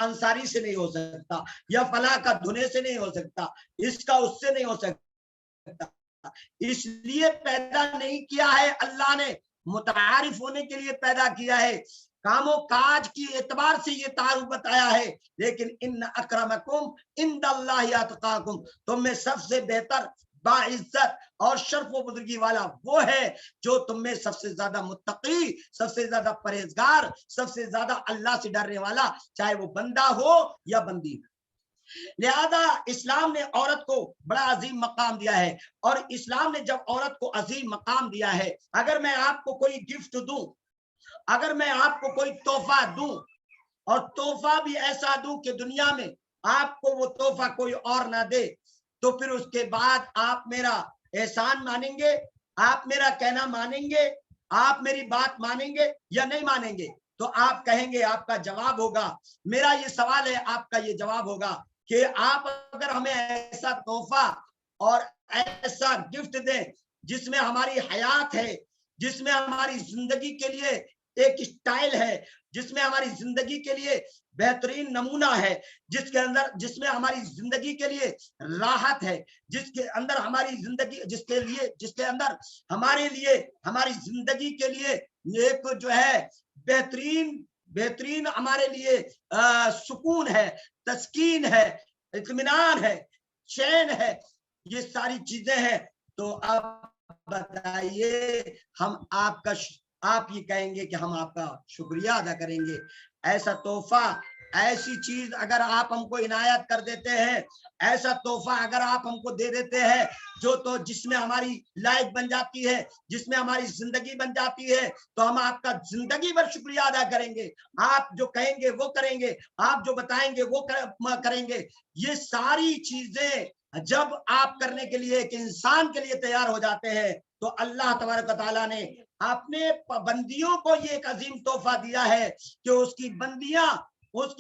انصاری سے نہیں ہو سکتا، یا فلاں کا دھنے سے نہیں ہو سکتا، اس کا اس سے نہیں ہو سکتا۔ اس لیے پیدا نہیں کیا ہے، اللہ نے متعارف ہونے کے لیے پیدا کیا ہے، کام و کاج کی اعتبار سے یہ تعارف بتایا ہے، لیکن ان اکرمکم عند اللہ اتقاکم، تم میں سب سے بہتر باعزت اور شرف و بزرگی والا وہ ہے جو تم میں سب سے زیادہ متقی، سب سے زیادہ پرہیزگار، سب سے زیادہ اللہ سے ڈرنے والا، چاہے وہ بندہ ہو یا بندی۔ لہذا اسلام نے عورت کو بڑا عظیم مقام دیا ہے، اور اسلام نے جب عورت کو عظیم مقام دیا ہے، اگر میں آپ کو کوئی گفٹ دوں، اگر میں آپ کو کوئی تحفہ دوں، اور تحفہ بھی ایسا دوں کہ دنیا میں آپ کو وہ تحفہ کوئی اور نہ دے، تو پھر اس کے بعد آپ میرا احسان مانیں گے، آپ میرا کہنا مانیں گے، آپ میری بات مانیں گے یا نہیں مانیں گے؟ تو آپ کہیں گے، آپ کا جواب ہوگا، میرا یہ سوال ہے، آپ کا یہ جواب ہوگا کہ آپ اگر ہمیں ایسا تحفہ اور ایسا گفٹ دیں جس میں ہماری حیات ہے، جس میں ہماری زندگی کے لیے ایک سٹائل ہے، جس میں ہماری زندگی کے لیے بہترین نمونہ ہے، جس میں ہماری زندگی کے لیے راحت ہے، جس کے اندر ہماری زندگی، جس کے اندر ہمارے لیے ہماری زندگی کے لیے ایک جو ہے بہترین ہمارے لیے سکون ہے، تسکین ہے، اطمینان ہے، چین ہے، یہ ساری چیزیں ہیں، تو آپ بتائیے ہم آپ یہ کہیں گے کہ ہم آپ کا شکریہ ادا کریں گے؟ ایسا تحفہ، ایسی چیز اگر آپ ہم کو عنایت کر دیتے ہیں، ایسا تحفہ اگر آپ ہم کو دے دیتے ہیں تو جس میں ہماری لائف بن جاتی ہے، جس میں ہماری زندگی بن جاتی ہے، تو ہم آپ کا زندگی بھر شکریہ ادا کریں گے۔ آپ جو کہیں گے وہ کریں گے، آپ جو بتائیں گے وہ کریں گے۔ یہ ساری چیزیں جب آپ کرنے کے لیے ایک انسان کے لیے تیار ہو جاتے ہیں تو اللہ تبارک و تعالیٰ نے اپنے بندیوں کو یہ ایک عظیم تحفہ دیا ہے کہ اس کی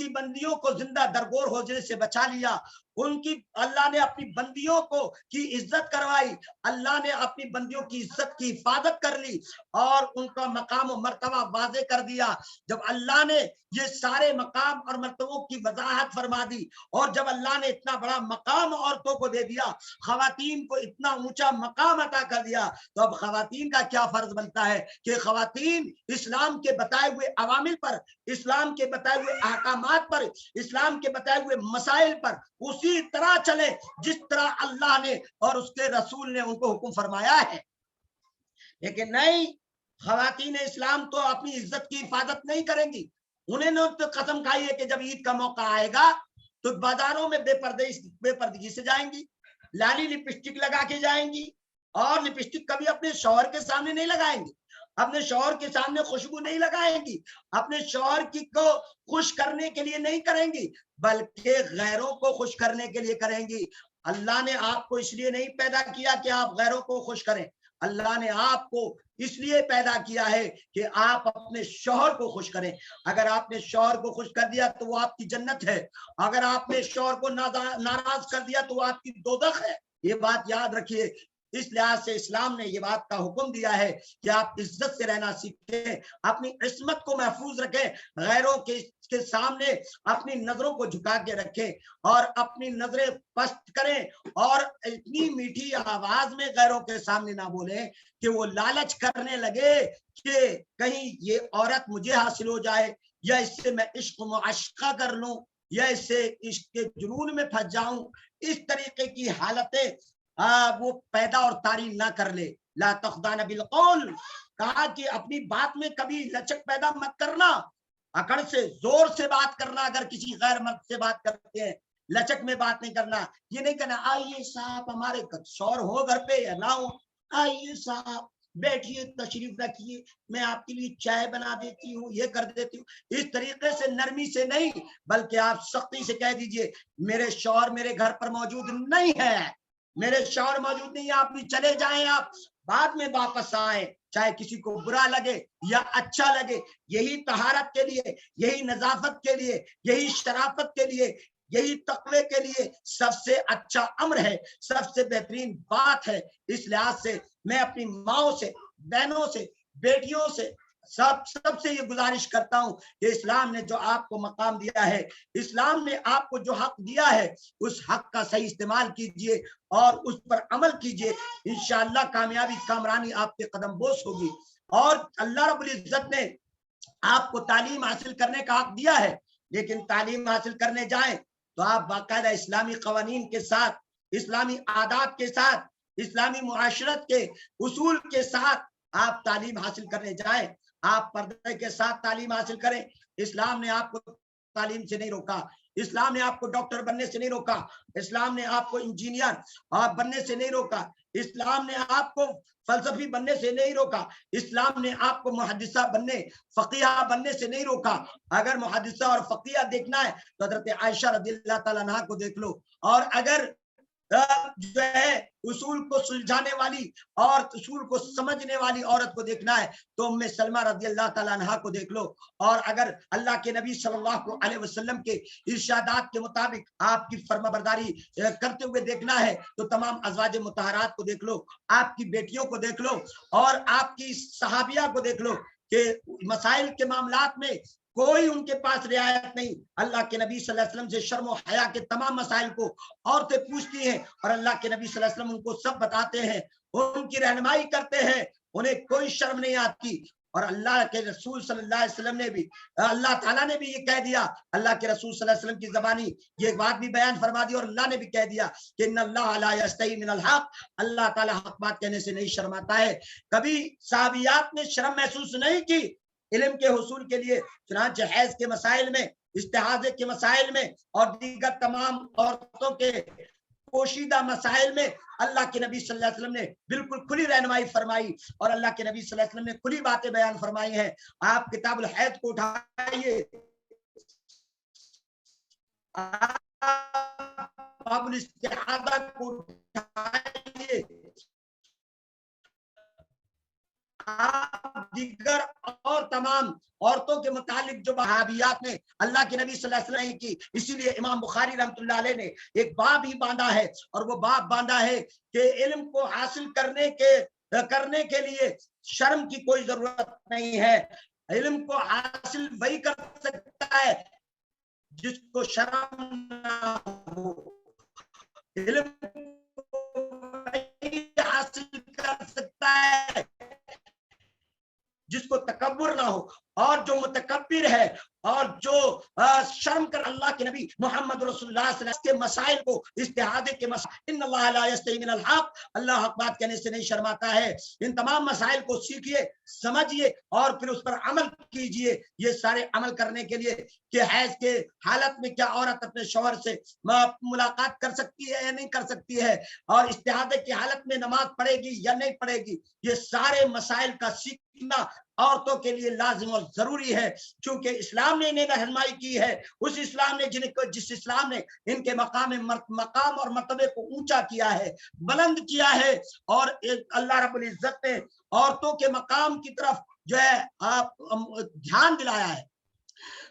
بندیوں کو زندہ درگور ہونے سے بچا لیا، ان کی اللہ نے اپنی بندیوں کو کی عزت کروائی، اللہ نے اپنی بندیوں کی عزت کی حفاظت کر لی اور ان کا مقام و مرتبہ واضح کر دیا۔ جب اللہ نے یہ سارے مقام اور مرتبوں کی وضاحت فرما دی اور جب اللہ نے اتنا بڑا مقام عورتوں کو دے دیا، خواتین کو اتنا اونچا مقام عطا کر دیا، تو اب خواتین کا کیا فرض بنتا ہے کہ خواتین اسلام کے بتائے ہوئے عوامل پر، اسلام کے بتائے ہوئے احکامات پر، اسلام کے بتائے ہوئے مسائل پر اسی طرح چلے جس طرح اللہ نے اور اس کے رسول نے ان کو حکم فرمایا ہے۔ لیکن نہیں، خواتین اسلام تو اپنی عزت کی حفاظت نہیں کریں گی۔ انہیں نے تو قسم کھائی ہے کہ جب عید کا موقع آئے گا تو بازاروں میں بے پردگی سے جائیں گی، لالی لپسٹک لگا کے جائیں گی، اور لپسٹک کبھی اپنے شوہر کے سامنے نہیں لگائیں گی، اپنے شوہر کے سامنے خوشبو نہیں لگائیں گی، اپنے شوہر کی کو خوش کرنے کے لیے نہیں کریں گی، بلکہ غیروں کو خوش کرنے کے لیے کریں گی۔ اللہ نے آپ کو اس لیے نہیں پیدا کیا کہ آپ غیروں کو خوش کریں، اللہ نے آپ کو اس لیے پیدا کیا ہے کہ آپ اپنے شوہر کو خوش کریں۔ اگر آپ نے شوہر کو خوش کر دیا تو وہ آپ کی جنت ہے، اگر آپ نے شوہر کو ناراض کر دیا تو وہ آپ کی دوزخ ہے۔ یہ بات یاد رکھیے۔ اس لحاظ سے اسلام نے یہ بات کا حکم دیا ہے کہ آپ عزت سے رہنا سیکھیں، اپنی عصمت کو محفوظ رکھیں، غیروں کے سامنے اپنی نظروں کو جھکا کے رکھیں اور اپنی نظریں پست کریں، اور اتنی میٹھی آواز میں غیروں کے سامنے نہ بولیں کہ وہ لالچ کرنے لگے کہ کہیں یہ عورت مجھے حاصل ہو جائے، یا اس سے میں عشق معاشقہ کر لوں، یا اس سے عشق کے جنون میں پھنس جاؤں۔ اس طریقے کی حالتیں وہ پیدا اور طاری نہ کر لے۔ لا تخضعن بالقول، کہا کہ اپنی بات میں کبھی لچک پیدا مت کرنا، اکڑ سے زور سے بات کرنا، اگر کسی غیر مرد سے بات کرتے ہیں لچک میں بات نہیں کرنا، یہ نہیں کہنا آئیے صاحب ہمارے شور ہو گھر پہ یا نہ ہو، آئیے صاحب بیٹھیے تشریف رکھیے میں آپ کے لیے چائے بنا دیتی ہوں، یہ کر دیتی ہوں۔ اس طریقے سے نرمی سے نہیں، بلکہ آپ سختی سے کہہ دیجئے میرے شوہر میرے گھر پر موجود نہیں ہے، میرے شوہر موجود نہیں ہے، آپ بھی چلے جائیں، آپ بعد میں واپس آئیں، چاہے کسی کو برا لگے یا اچھا لگے۔ یہی طہارت کے لیے، یہی نظافت کے لیے، یہی شرافت کے لیے، یہی تقوی کے لیے سب سے اچھا امر ہے، سب سے بہترین بات ہے۔ اس لحاظ سے میں اپنی ماؤں سے، بہنوں سے، بیٹیوں سے سب سے یہ گزارش کرتا ہوں کہ اسلام نے جو آپ کو مقام دیا ہے، اسلام نے آپ کو جو حق دیا ہے، اس حق کا صحیح استعمال کیجئے اور اس پر عمل کیجئے۔ انشاءاللہ کامیابی کامرانی آپ کے قدم بوس ہوگی۔ اور اللہ رب العزت نے آپ کو تعلیم حاصل کرنے کا حق دیا ہے، لیکن تعلیم حاصل کرنے جائیں تو آپ باقاعدہ اسلامی قوانین کے ساتھ، اسلامی آداب کے ساتھ، اسلامی معاشرت کے اصول کے ساتھ آپ تعلیم حاصل کرنے جائیں، آپ پردے کے ساتھ تعلیم حاصل کریں۔ اسلام نے آپ کو تعلیم سے نہیں روکا، اسلام نے آپ کو ڈاکٹر بننے سے نہیں روکا، اسلام نے آپ کو انجینئر بننے سے نہیں روکا، اسلام نے آپ کو فلسفی بننے سے نہیں روکا، اسلام نے آپ کو محدثہ بننے، فقیہ بننے سے نہیں روکا۔ اگر محدثہ اور فقیہ دیکھنا ہے تو حضرت عائشہ رضی اللہ تعالیٰ عنہا کو دیکھ لو، اور اگر جو ہے اصول کو سلجھانے والی اور اصول کو سمجھنے والی عورت کو دیکھنا ہے تو ام سلمہ رضی اللہ تعالیٰ عنہا کو دیکھ لو، اور اگر اللہ کے نبی صلی اللہ علیہ وسلم کے ارشادات کے مطابق آپ کی فرما برداری کرتے ہوئے دیکھنا ہے تو تمام ازواج مطہرات کو دیکھ لو، آپ کی بیٹیوں کو دیکھ لو، اور آپ کی صحابیہ کو دیکھ لو کہ مسائل کے معاملات میں کوئی ان کے پاس رعایت نہیں۔ اللہ کے نبی صلی اللہ علیہ وسلم سے شرم و حیا کے تمام مسائل کو عورتیں پوچھتی ہیں اور اللہ کے نبی صلی اللہ علیہ وسلم ان کو سب بتاتے ہیں، ان کی رہنمائی کرتے ہیں، انہیں کوئی شرم نہیں آتی۔ اور اللہ کے رسول صلی اللہ علیہ وسلم نے بھی، اللہ تعالیٰ نے بھی یہ کہہ دیا، اللہ کے رسول صلی اللہ علیہ وسلم کی زبانی یہ بات بھی بیان فرما دی، اور اللہ نے بھی کہہ دیا کہ ان اللہ لا یستحی من الحق، اللہ تعالیٰ حق بات کہنے سے نہیں شرماتا ہے۔ کبھی صحابیات نے شرم محسوس نہیں کی علم کے حصول کے لیے، چنانچہ حیض کے مسائل میں، استحاضے کے مسائل میں اور دیگر تمام عورتوں کے پوشیدہ مسائل میں اللہ کے نبی صلی اللہ علیہ وسلم نے بالکل کھلی رہنمائی فرمائی، اور اللہ کے نبی صلی اللہ علیہ وسلم نے کھلی باتیں بیان فرمائی ہیں۔ آپ کتاب الحیض کو اٹھائیے، باب الاستحاضہ کو اٹھائیے، آپ دیگر اور تمام عورتوں کے متعلق جو وہابیات نے اللہ کے نبی صلی اللہ علیہ وسلم کی، اسی لیے امام بخاری رحمۃ اللہ علیہ نے ایک باب ہی باندھا ہے، اور وہ باب باندھا ہے کہ علم کو حاصل کرنے کے لیے شرم کی کوئی ضرورت نہیں ہے، علم کو حاصل وہی کر سکتا ہے جس کو شرم نہ ہو، علم وہی حاصل کر سکتا ہے جس کو تکبر نہ ہو، اور جو متکبر ہے اور جو شرم کر اللہ کے نبی محمد رسول اللہ صلی اللہ علیہ وسلم کے مسائل کو استحادے کے مسائل، ان اللہ لا یستحی من الحق، اللہ حق بات کہنے سے نہیں شرماتا ہے، ان تمام مسائل کو سیکھیے، سمجھیے اور پھر اس پر عمل کیجئے۔ یہ سارے عمل کرنے کے لیے کہ حیض کے حالت میں کیا عورت اپنے شوہر سے ملاقات کر سکتی ہے یا نہیں کر سکتی ہے، اور استحادے کی حالت میں نماز پڑھے گی یا نہیں پڑھے گی، یہ سارے مسائل کا سیکھنا عورتوں کے لیے لازم اور ضروری ہے، کیونکہ اسلام نے انہیں رہنمائی کی ہے، اس اسلام نے جس اسلام نے ان کے مقام اور مرتبے کو اونچا کیا ہے، بلند کیا ہے، اور اللہ رب العزت نے عورتوں کے مقام کی طرف جو ہے دھیان دلایا ہے۔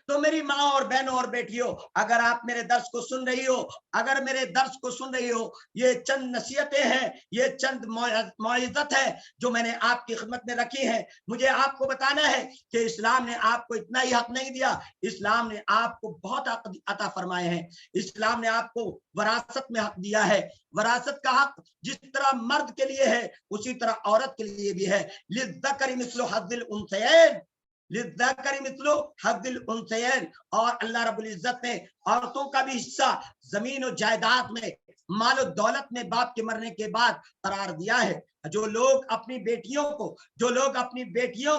تو میری ماں اور بہنوں اور بیٹیوں، اگر آپ میرے درس کو سن رہی ہو، اگر میرے درس کو سن رہی ہو، یہ چند نصیحتیں ہیں، یہ چند موعظت ہے جو میں نے آپ کی خدمت میں رکھی ہیں۔ مجھے آپ کو بتانا ہے کہ اسلام نے آپ کو اتنا ہی حق نہیں دیا، اسلام نے آپ کو بہت حق عطا فرمائے ہیں۔ اسلام نے آپ کو وراثت میں حق دیا ہے، وراثت کا حق جس طرح مرد کے لیے ہے اسی طرح عورت کے لیے بھی ہے، للذکر مثل حظ الانثیین، للذکر مثل حظ الانثیین، اور اللہ رب العزت نے عورتوں کا بھی حصہ زمین و جائیداد میں، مال و دولت میں باپ کے مرنے کے بعد قرار دیا ہے۔ جو لوگ اپنی بیٹیوں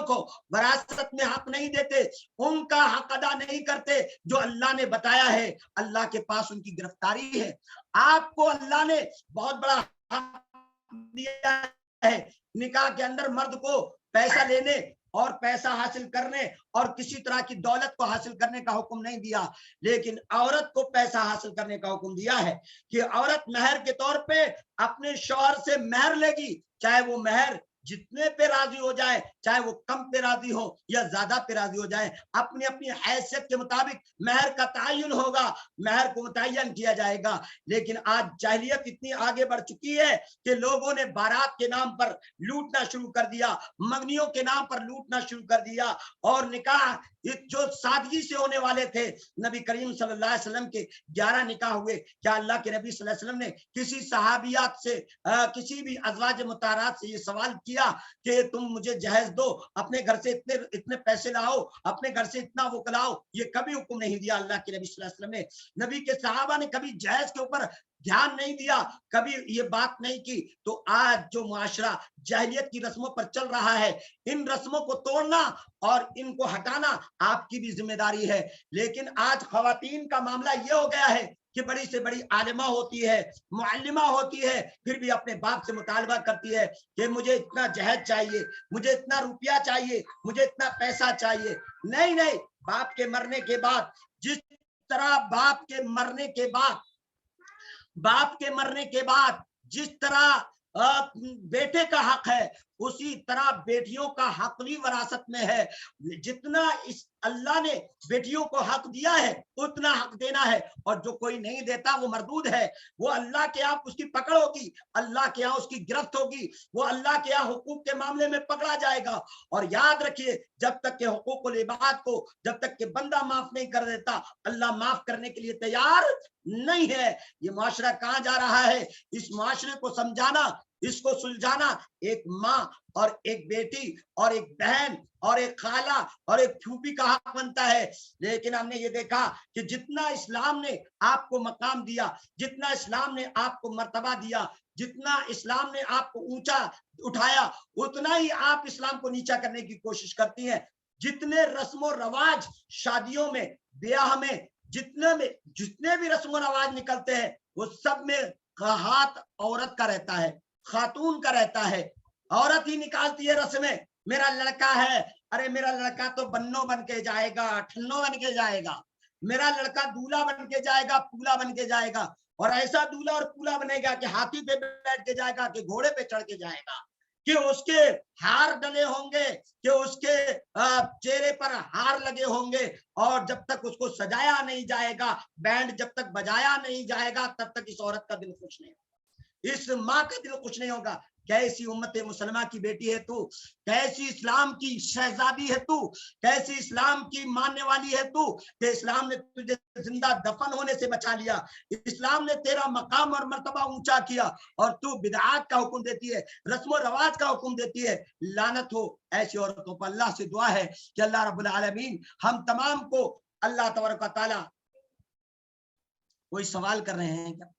کو وراثت میں حق نہیں دیتے، ان کا حق ادا نہیں کرتے جو اللہ نے بتایا ہے، اللہ کے پاس ان کی گرفتاری ہے۔ آپ کو اللہ نے بہت بڑا حق دیا ہے، نکاح کے اندر مرد کو پیسہ لینے اور پیسہ حاصل کرنے اور کسی طرح کی دولت کو حاصل کرنے کا حکم نہیں دیا، لیکن عورت کو پیسہ حاصل کرنے کا حکم دیا ہے کہ عورت مہر کے طور پہ اپنے شوہر سے مہر لے گی، چاہے وہ مہر جتنے پہ راضی ہو جائے، چاہے وہ کم پہ راضی ہو یا زیادہ پہ راضی ہو جائے، اپنی اپنی حیثیت کے مطابق مہر کا تعین ہوگا، مہر کو متعین کیا جائے گا۔ لیکن آج جاہلیت اتنی آگے بڑھ چکی ہے کہ لوگوں نے بارات کے نام پر لوٹنا شروع کر دیا، منگنیوں کے نام پر لوٹنا شروع کر دیا، اور نکاح جو سادگی سے ہونے والے تھے، نبی کریم صلی اللہ علیہ وسلم کے 11 نکاح ہوئے، کیا اللہ کے نبی صلی اللہ علیہ وسلم نے کسی صحابیات سے کسی بھی ازواج مطہرات سے یہ سوال کیا کہ تم مجھے جہیز دو، اپنے گھر سے اتنے پیسے لاؤ، اپنے گھر سے اتنا وہ لاؤ؟ یہ کبھی حکم نہیں دیا اللہ کے نبی صلی اللہ علیہ وسلم نے۔ نبی کے صحابہ نے کبھی جہیز کے اوپر دھیان نہیں دیا، کبھی یہ بات نہیں کی۔ تو آج جو معاشرہ جاہلیت کی رسموں پر چل رہا ہے، ان رسموں کو توڑنا اور ان کو ہٹانا آپ کی بھی ذمہ داری ہے۔ لیکن آج خواتین کا معاملہ یہ ہو گیا ہے کہ بڑی سے بڑی عالمہ ہوتی ہے، معلمہ ہوتی ہے، پھر بھی اپنے باپ سے مطالبہ کرتی ہے کہ مجھے اتنا جہیز چاہیے، مجھے اتنا روپیہ چاہیے، مجھے اتنا پیسہ چاہیے۔ نہیں نہیں، باپ کے مرنے کے بعد جس طرح باپ کے مرنے کے بعد جس طرح بیٹے کا حق ہے، اسی طرح بیٹیوں کا حق بھی وراثت میں ہے۔ جتنا اللہ نے بیٹیوں کو حق دیا ہے اتنا حق دینا ہے، اور جو کوئی نہیں دیتا وہ مردود ہے، وہ اللہ کے یہاں اس کی پکڑ ہوگی، اللہ کے یہاں اس کی گرفت ہوگی، وہ اللہ کے یہاں حقوق کے معاملے میں پکڑا جائے گا۔ اور یاد رکھیے، جب تک کہ حقوق العباد کو جب تک کہ بندہ معاف نہیں کر دیتا، اللہ معاف کرنے کے لیے تیار نہیں ہے۔ یہ معاشرہ کہاں جا رہا ہے؟ اس معاشرے کو سمجھانا، اس کو سلجھانا ایک ماں اور ایک بیٹی اور ایک بہن اور ایک خالہ اور ایک پھوپھی کا حق بنتا ہے۔ لیکن ہم نے یہ دیکھا کہ جتنا اسلام نے آپ کو مقام دیا، جتنا اسلام نے آپ کو مرتبہ دیا، جتنا اسلام نے آپ کو اونچا اٹھایا، اتنا ہی آپ اسلام کو نیچا کرنے کی کوشش کرتی ہیں۔ جتنے رسم و رواج شادیوں میں، بیاہ میں، جتنے بھی رسم و رواج نکلتے ہیں، وہ سب میں ہاتھ عورت کا رہتا ہے، خاتون کا رہتا ہے، عورت ہی نکالتی ہے رسمیں۔ میرا لڑکا ہے، ارے میرا لڑکا تو بنو بن کے جائے گا، ٹھنو بن کے جائے گا، میرا لڑکا دولہا بن کے جائے گا، پولا بن کے جائے گا، اور ایسا دولہا اور پولا بنے گا کہ ہاتھی پہ بیٹھ کے جائے گا کہ گھوڑے پہ چڑھ کے جائے گا۔ کہ اس کے ہار ڈلے ہوں گے، کہ اس کے چہرے پر ہار لگے ہوں گے، اور جب تک اس کو سجایا نہیں جائے گا، بینڈ جب تک بجایا نہیں جائے گا، تب تک اس عورت کا دل خوش نہیں ہوگا، اس ماں کا دل خوش نہیں ہوگا۔ کیسی امت مسلمہ کی بیٹی ہے تو، کیسی اسلام کی شہزادی ہے تو، کیسی اسلام کی ماننے والی ہے تو، کہ اسلام نے تجھے زندہ دفن ہونے سے بچا لیا، اسلام نے تیرا مقام اور مرتبہ اونچا کیا، اور تو بدعات کا حکم دیتی ہے، رسم و رواج کا حکم دیتی ہے۔ لعنت ہو ایسی عورتوں پر۔ اللہ سے دعا ہے کہ اللہ رب العالمین ہم تمام کو، اللہ تبارک و تعالی، کوئی سوال کر رہے ہیں کیا؟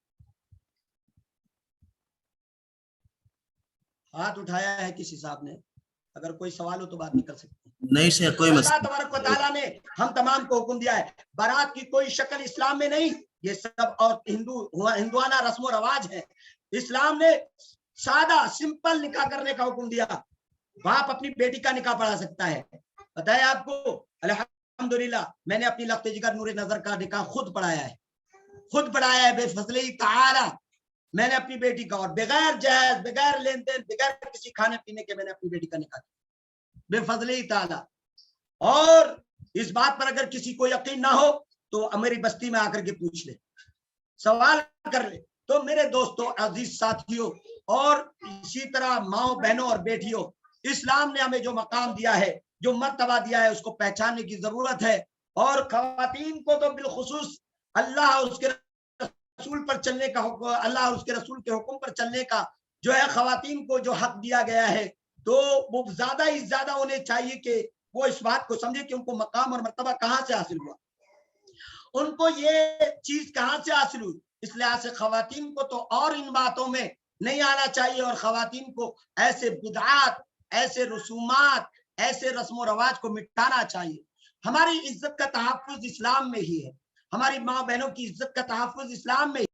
ہاتھ اٹھایا ہے کسی صاحب نے، اگر کوئی سوال ہو تو بات نہیں کر سکتے۔ نہیں شیخ کوئی اللہ مسئلہ تبارک و تعالیٰ نے ہم تمام کو حکم دیا ہے، بارات کی کوئی شکل اسلام میں نہیں، یہ سب اور ہندوانہ رسم و رواج ہے۔ اسلام نے سادہ سمپل نکاح کرنے کا حکم دیا، باپ اپنی بیٹی کا نکاح پڑھا سکتا ہے۔ بتائیں آپ کو، الحمدللہ میں نے اپنی لخت جگر نور نظر کا نکاح خود پڑھایا ہے، خود پڑھایا ہے بے فضلہ تعالی۔ میں نے اپنی بیٹی کا، اور بغیر جہیز، بغیر لین دین، بغیر کسی کھانے پینے کے میں نے اپنی بیٹی کا نکاح کیا بے فضلہ تعالی۔ اور اس بات پر اگر کسی کو یقین نہ ہو تو میری بستی میں آ کر کے پوچھ لے، سوال کر لے۔ تو میرے دوستوں، عزیز ساتھیوں، اور اسی طرح ماؤں بہنوں اور بیٹیوں، اسلام نے ہمیں جو مقام دیا ہے، جو مرتبہ دیا ہے، اس کو پہچاننے کی ضرورت ہے۔ اور خواتین کو تو بالخصوص اللہ اور اس کے رسول پر چلنے کا حکم، اللہ اور اس کے رسول کے حکم پر چلنے کا جو ہے، خواتین کو جو حق دیا گیا ہے، تو وہ زیادہ ہی زیادہ انہیں چاہیے کہ وہ اس بات کو سمجھے کہ ان کو مقام اور مرتبہ کہاں سے حاصل ہوا، ان کو یہ چیز کہاں سے حاصل ہوئی۔ اس لحاظ سے خواتین کو تو اور ان باتوں میں نہیں آنا چاہیے، اور خواتین کو ایسے بدعات، ایسے رسومات، ایسے رسم و رواج کو مٹانا چاہیے۔ ہماری عزت کا تحفظ اسلام میں ہی ہے، ہماری ماں بہنوں کی عزت کا تحفظ اسلام میں ہی۔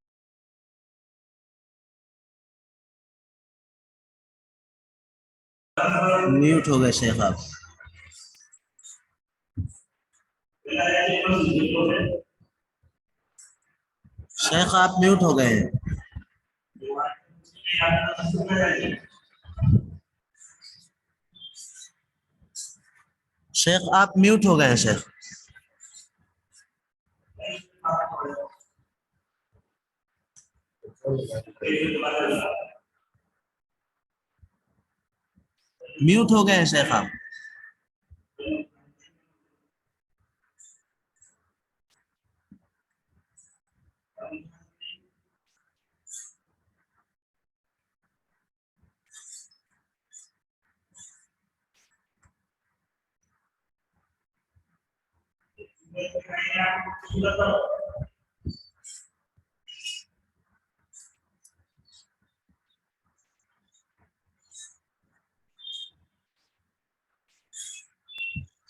میوٹ ہو گئے شیخ آپ۔ شیخ آپ میوٹ ہو گئے ہیں۔ شیخ آپ میوٹ ہو گئے ہیں شیخ۔ میوٹ ہو گئے ہیں شیخ آپ۔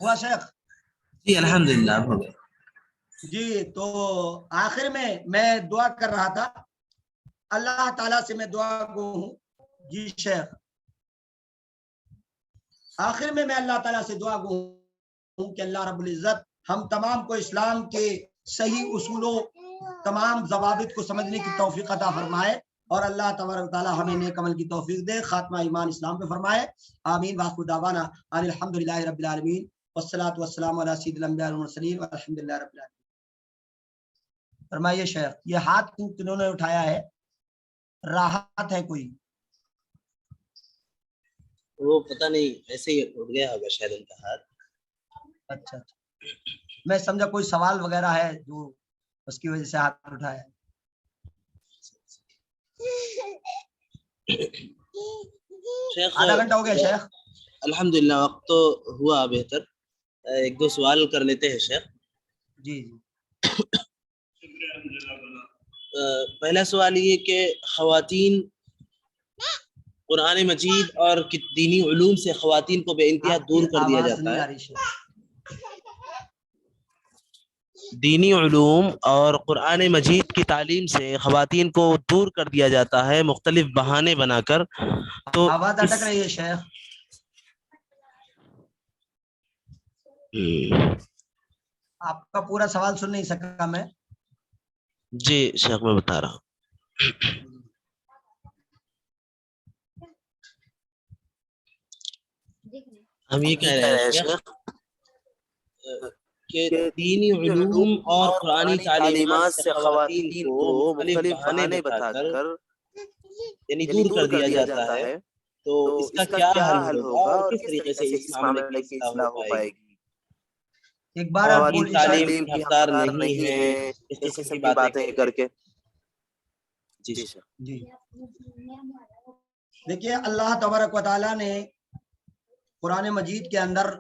ہوا شیخ؟ جی الحمدللہ اب ہو گئے۔ جی تو آخر میں دعا کر رہا تھا، اللہ تعالیٰ سے میں دعا گو ہوں۔ جی شیخ، آخر میں اللہ تعالیٰ سے دعا گو ہوں کہ اللہ رب العزت ہم تمام کو اسلام کے صحیح اصولوں، تمام ضوابط کو سمجھنے کی توفیق عطا فرمائے، اور اللہ تبارک و تعالیٰ ہمیں نیک عمل کی توفیق دے، خاتمہ ایمان اسلام پہ فرمائے، آمین۔ وآخر دعوانا ان الحمدللہ رب العالمین، والصلاة والسلام علی سید الانبیاء والمرسلین، والحمدللہ رب العالمین۔ فرمائیے شیخ، یہ ہاتھ کنہوں نے اٹھایا ہے؟ راحت ہے کوئی؟ وہ پتہ نہیں ایسے ہی اٹھ گیا ہوگا شاید ان کا ہاتھ۔ اچھا میں سمجھا کوئی سوال وغیرہ ہے جو اس کی وجہ سے ہاتھ اٹھایا ہے۔ آدھا گھنٹہ ہو گیا شیخ؟ الحمدللہ وقت تو ہوا بہتر، ایک دو سوال کر لیتے ہیں شیخ۔ جی پہلا سوال یہ کہ خواتین، قرآن مجید اور دینی علوم سے خواتین کو بے انتہا دور کر دیا جاتا ہے۔ دینی علوم اور قرآن مجید کی تعلیم سے خواتین کو دور کر دیا جاتا ہے مختلف بہانے بنا کر، تو آواز اٹک رہی ہے شیخ۔ آپ کا پورا سوال سن نہیں سکا میں۔ جی شیخ میں بتا رہا ہوں۔ ہم یہ کہہ رہے ہیں شیخ کہ دینی علوم اور قرآنی تعلیمات سے خواتین کو مختلف بہانے بتا کر یعنی دور کر دیا جاتا ہے، تو اس کا کیا حل ہوگا اور کس طریقے سے اس معاملے کی اصلاح ہو پائے گی؟ ایک بار آپ خواتین تعلیم کی حقدار نہیں ہے اس قسم کی باتیں کر کے. جی جی دیکھیے، اللہ تبارک و تعالیٰ نے قرآن مجید کے اندر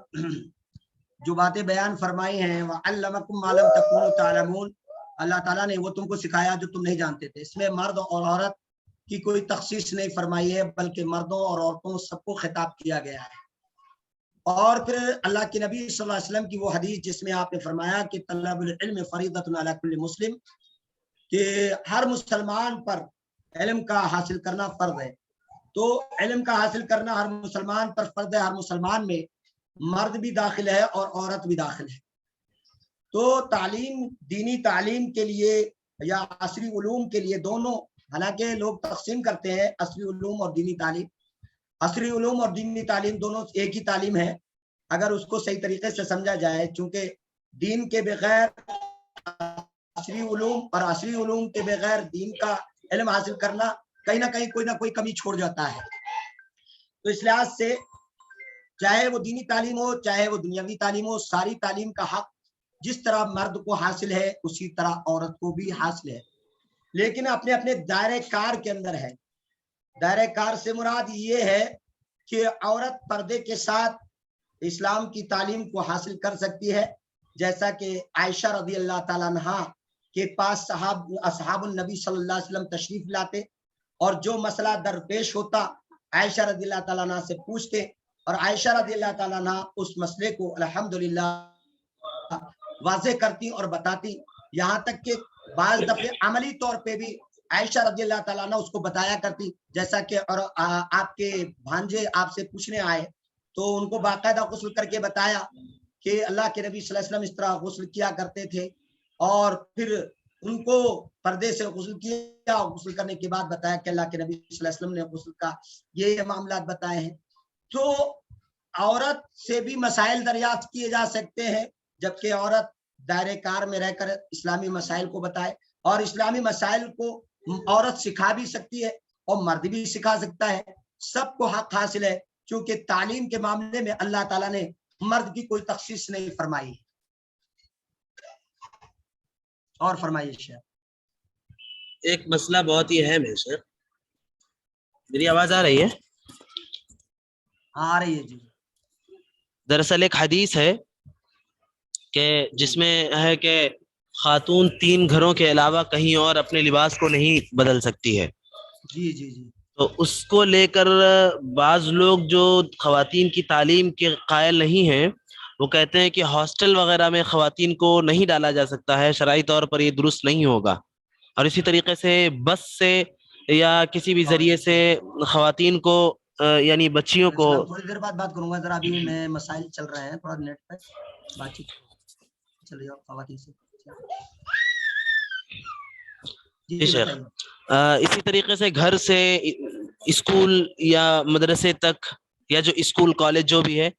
جو باتیں بیان فرمائی ہیں، وَعَلَّمَكُم مَّا لَمْ تَكُونُوا تَعْلَمُونَ، اللہ تعالیٰ نے وہ تم کو سکھایا جو تم نہیں جانتے تھے. اس میں مرد اور عورت کی کوئی تخصیص نہیں فرمائی ہے، بلکہ مردوں اور عورتوں سب کو خطاب کیا گیا ہے. اور پھر اللہ کے نبی صلی اللہ علیہ وسلم کی وہ حدیث جس میں آپ نے فرمایا کہ طلب العلم فریضۃ علی کل مسلم، کہ ہر مسلمان پر علم کا حاصل کرنا فرض ہے. تو علم کا حاصل کرنا ہر مسلمان پر فرض ہے. ہر مسلمان میں مرد بھی داخل ہے اور عورت بھی داخل ہے. تو تعلیم، دینی تعلیم کے لیے یا عصری علوم کے لیے، دونوں، حالانکہ لوگ تقسیم کرتے ہیں عصری علوم اور دینی تعلیم. عصری علوم اور دینی تعلیم دونوں ایک ہی تعلیم ہے اگر اس کو صحیح طریقے سے سمجھا جائے، چونکہ دین کے بغیر عصری علوم اور عصری علوم کے بغیر دین کا علم حاصل کرنا کہیں نہ کوئی کمی چھوڑ جاتا ہے. تو اس لحاظ سے چاہے وہ دینی تعلیم ہو چاہے وہ دنیاوی تعلیم ہو، ساری تعلیم کا حق جس طرح مرد کو حاصل ہے اسی طرح عورت کو بھی حاصل ہے، لیکن اپنے اپنے دائرۂ کار کے اندر ہے. دائرۂ کار سے مراد یہ ہے کہ عورت پردے کے ساتھ اسلام کی تعلیم کو حاصل کر سکتی ہے، جیسا کہ عائشہ رضی اللہ تعالیٰ عنہا کے پاس اصحاب النبی صلی اللہ علیہ وسلم تشریف لاتے اور جو مسئلہ درپیش ہوتا عائشہ رضی اللہ تعالیٰ عنہ سے پوچھتے، اور عائشہ رضی اللہ تعالیٰ عنہ اس مسئلے کو الحمدللہ واضح کرتی اور بتاتی. یہاں تک کہ بعض دفعے عملی طور پہ بھی عائشہ رضی اللہ تعالیٰ عنہ اس کو بتایا کرتی، جیسا کہ اور آپ کے بھانجے آپ سے پوچھنے آئے تو ان کو باقاعدہ غسل کر کے بتایا کہ اللہ کے نبی صلی اللہ علیہ وسلم اس طرح غسل کیا کرتے تھے، اور پھر ان کو پردے سے غسل کیا، غسل کرنے کے بعد بتایا کہ اللہ کے نبی صلی اللہ علیہ وسلم نے غسل کا یہ معاملات بتائے ہیں. تو عورت سے بھی مسائل دریافت کیے جا سکتے ہیں، جبکہ عورت دائرۂ کار میں رہ کر اسلامی مسائل کو بتائے، اور اسلامی مسائل کو عورت سکھا بھی سکتی ہے اور مرد بھی سکھا سکتا ہے. سب کو حق حاصل ہے، کیونکہ تعلیم کے معاملے میں اللہ تعالیٰ نے مرد کی کوئی تخصیص نہیں فرمائی. اور فرمائیے شیخ. ایک مسئلہ بہت ہی اہم ہے شیخ. میری آواز آ رہی ہے؟ آ رہی ہے جی. دراصل ایک حدیث ہے کہ جس میں ہے کہ خاتون 3 گھروں کے علاوہ کہیں اور اپنے لباس کو نہیں بدل سکتی ہے. جی جی جی. تو اس کو لے کر بعض لوگ جو خواتین کی تعلیم کے قائل نہیں ہیں وہ کہتے ہیں کہ ہاسٹل وغیرہ میں خواتین کو نہیں ڈالا جا سکتا ہے، شرعی طور پر یہ درست نہیں ہوگا. اور اسی طریقے سے بس سے یا کسی بھی ذریعے سے خواتین کو یعنی بچیوں کو. تھوڑی دیر بعد بات کروں گا، ذرا ابھی میں مسائل چل رہے ہیں، تھوڑا نیٹ پہ بات چیت چل رہی ہے خواتین سے. جی بتائیے. اسی طریقے سے گھر سے اسکول یا مدرسے تک یا جو اسکول کالج جو بھی ہے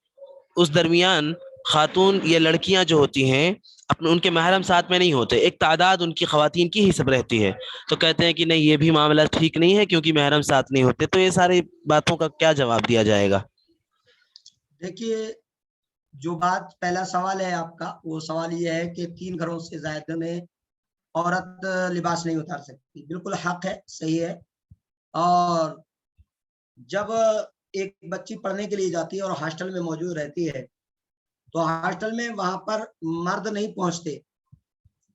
اس درمیان خاتون یا لڑکیاں جو ہوتی ہیں اپنے ان کے محرم ساتھ میں نہیں ہوتے، ایک تعداد ان کی خواتین کی ہی سب رہتی ہے. تو کہتے ہیں کہ نہیں یہ بھی معاملہ ٹھیک نہیں ہے کیونکہ محرم ساتھ نہیں ہوتے. تو یہ ساری باتوں کا کیا جواب دیا جائے گا؟ دیکھیے، جو بات پہلا سوال ہے آپ کا، وہ سوال یہ ہے کہ 3 گھروں سے زائد میں عورت لباس نہیں اتار سکتی. بالکل حق ہے، صحیح ہے. اور جب ایک بچی پڑھنے کے لیے جاتی ہے اور ہاسٹل میں موجود رہتی ہے تو ہاسٹل میں وہاں پر مرد نہیں پہنچتے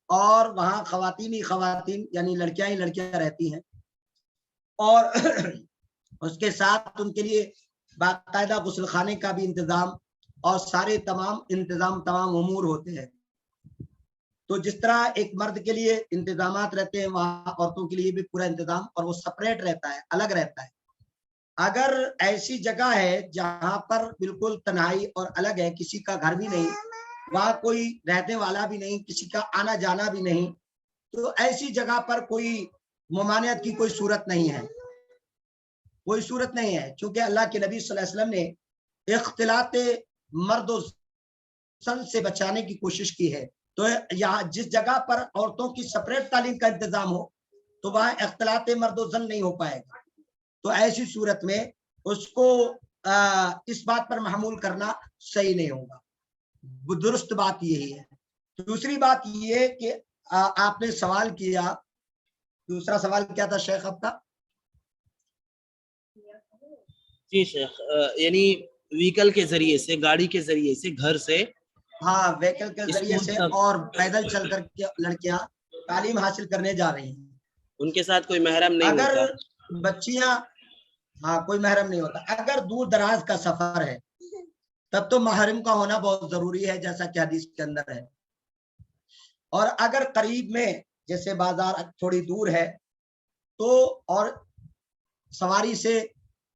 اور وہاں خواتین ہی خواتین یعنی لڑکیاں ہی لڑکیاں رہتی ہیں، اور اس کے ساتھ ان کے لیے باقاعدہ غسل خانے کا بھی انتظام اور سارے تمام امور ہوتے ہیں. تو جس طرح ایک مرد کے لیے انتظامات رہتے ہیں وہاں عورتوں کے لیے بھی پورا انتظام، اور وہ سپریٹ رہتا ہے، الگ رہتا ہے. اگر ایسی جگہ ہے جہاں پر بالکل تنہائی اور الگ ہے، کسی کا گھر بھی نہیں، وہاں کوئی رہنے والا بھی نہیں، کسی کا آنا جانا بھی نہیں، تو ایسی جگہ پر کوئی ممانعت کی کوئی صورت نہیں ہے، کوئی صورت نہیں ہے. چونکہ اللہ کے نبی صلی اللہ علیہ وسلم نے اختلاط مرد و زن سے بچانے کی کوشش کی ہے. تو یہاں جس جگہ پر عورتوں کی سپریٹ تعلیم کا انتظام ہو تو وہاں اختلاط مرد و زن نہیں ہو پائے گا. تو ایسی صورت میں اس کو اس بات پر محمول کرنا صحیح نہیں ہوگا. درست بات یہی ہے. دوسری بات یہ کہ آپ نے سوال کیا, دوسرا سوال کیا تھا شیخ آپ کا؟ جی شیخ, یعنی ویکل کے ذریعے سے, گاڑی کے ذریعے سے, گھر سے, ہاں ویکل کے ذریعے سے اور پیدل چل کر کے لڑکیاں تعلیم حاصل کرنے جا رہی ہیں, ان کے ساتھ کوئی محرم نہیں اگر ہوتا. بچیاں, ہاں کوئی محرم نہیں ہوتا. اگر دور دراز کا سفر ہے تب تو محرم کا ہونا بہت ضروری ہے, جیسا کہ حدیث کے اندر ہے. اور اگر قریب میں جیسے بازار تھوڑی دور ہے تو اور سواری سے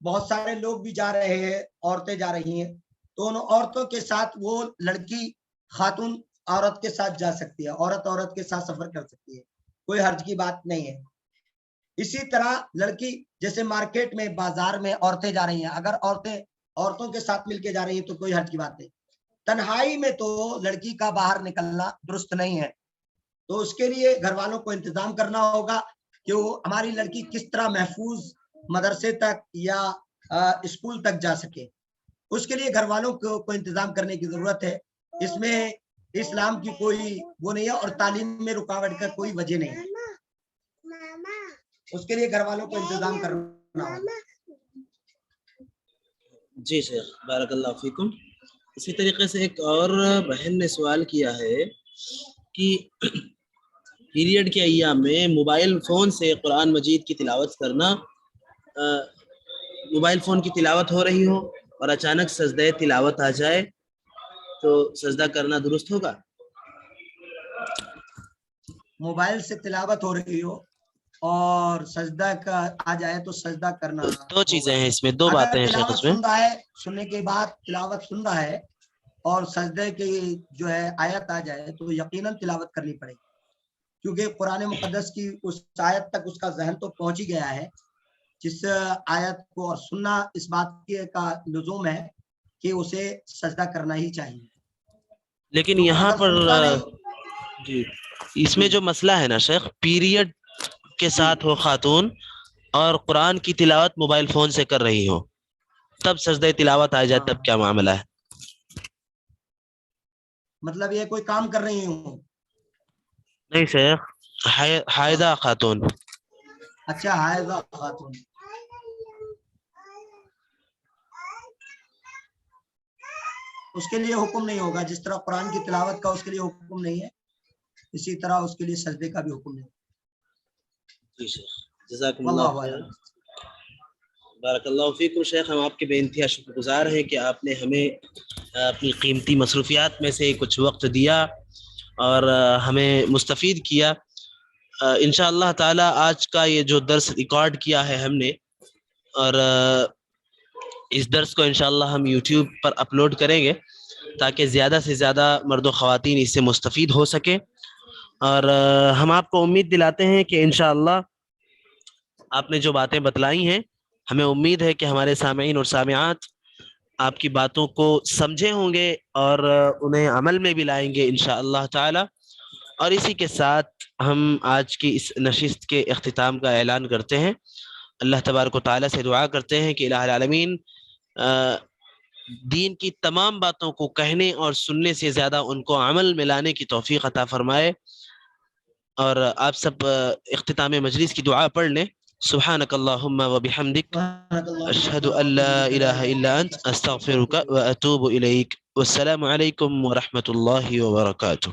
بہت سارے لوگ بھی جا رہے ہیں, عورتیں جا رہی ہیں, تو ان عورتوں کے ساتھ وہ لڑکی خاتون عورت کے ساتھ جا سکتی ہے, عورت عورت کے ساتھ سفر کر سکتی ہے, کوئی حرج کی بات نہیں ہے. اسی طرح لڑکی جیسے مارکیٹ میں, بازار میں عورتیں جا رہی ہیں, اگر عورتیں عورتوں کے ساتھ مل کے جا رہی ہیں تو کوئی حرج کی بات نہیں. تنہائی میں تو لڑکی کا باہر نکلنا درست نہیں ہے, تو اس کے لیے گھر والوں کو انتظام کرنا ہوگا کہ وہ ہماری لڑکی کس طرح محفوظ مدرسے تک یا اسکول تک جا سکے. اس کے لیے گھر والوں کو انتظام کرنے کی ضرورت ہے. اس میں اسلام کی کوئی وہ نہیں ہے اور تعلیم میں رکاوٹ کا کوئی وجہ نہیں ہے. اس کے لیے گھر والوں کو انتظام کرنا ہوگا. جی شیخ, بارک اللہ فیکم. اسی طریقے سے ایک اور بہن نے سوال کیا ہے کہ پیریڈ کے ایام میں موبائل فون سے قرآن مجید کی تلاوت کرنا, موبائل فون کی تلاوت ہو رہی ہو اور اچانک سجدہ تلاوت آ جائے تو سجدہ کرنا درست ہوگا؟ موبائل سے تلاوت ہو رہی ہو اور سجدہ کا آ جائے تو سجدہ کرنا, دو چیزیں ہیں اس میں, دو باتیں ہیں شیخ اس میں. سن رہا ہے, سننے کے بعد تلاوت سن رہا ہے اور سجدے کی جو ہے آیت آ جائے تو یقیناً تلاوت کرنی پڑے گی, کیونکہ قرآن مقدس کی اس آیت تک اس کا ذہن تو پہنچ ہی گیا ہے جس آیت کو, اور سننا اس بات کا لزوم ہے کہ اسے سجدہ کرنا ہی چاہیے. لیکن یہاں پر جی اس میں جو مسئلہ ہے نا شیخ, پیریڈ کے ساتھ ہو خاتون اور قرآن کی تلاوت موبائل فون سے کر رہی ہو, تب سجدہ تلاوت آ جائے تب کیا معاملہ ہے؟ مطلب یہ کوئی کام کر رہی ہوں؟ نہیں شیخ, حائضہ خاتون. اچھا حائضہ خاتون, اس کے لیے حکم نہیں ہوگا. جس طرح قرآن کی تلاوت کا اس کے لیے حکم نہیں ہے, اسی طرح اس کے لیے سجدے کا بھی حکم نہیں. جی شیخ, جزاکم اللہ خیر, بارک اللہ فیکم. شیخ ہم آپ کے بے انتہا شکر گزار ہیں کہ آپ نے ہمیں اپنی قیمتی مصروفیات میں سے کچھ وقت دیا اور ہمیں مستفید کیا. انشاءاللہ تعالی آج کا یہ جو درس ریکارڈ کیا ہے ہم نے, اور اس درس کو انشاءاللہ ہم یوٹیوب پر اپلوڈ کریں گے تاکہ زیادہ سے زیادہ مرد و خواتین اس سے مستفید ہو سکے. اور ہم آپ کو امید دلاتے ہیں کہ انشاءاللہ آپ نے جو باتیں بتلائی ہیں, ہمیں امید ہے کہ ہمارے سامعین اور سامعات آپ کی باتوں کو سمجھے ہوں گے اور انہیں عمل میں بھی لائیں گے انشاءاللہ تعالی. اور اسی کے ساتھ ہم آج کی اس نشست کے اختتام کا اعلان کرتے ہیں. اللہ تبارک و تعالی سے دعا کرتے ہیں کہ الہ العالمین دین کی تمام باتوں کو کہنے اور سننے سے زیادہ ان کو عمل میں لانے کی توفیق عطا فرمائے. اور آپ سب اختتام مجلس کی دعا پڑھ لیں. سبحانک اللہم و بحمدک, اشہد ان لا الہ الا انت, استغفرک و اتوب الیک. والسلام علیکم ورحمۃ اللہ وبرکاتہ.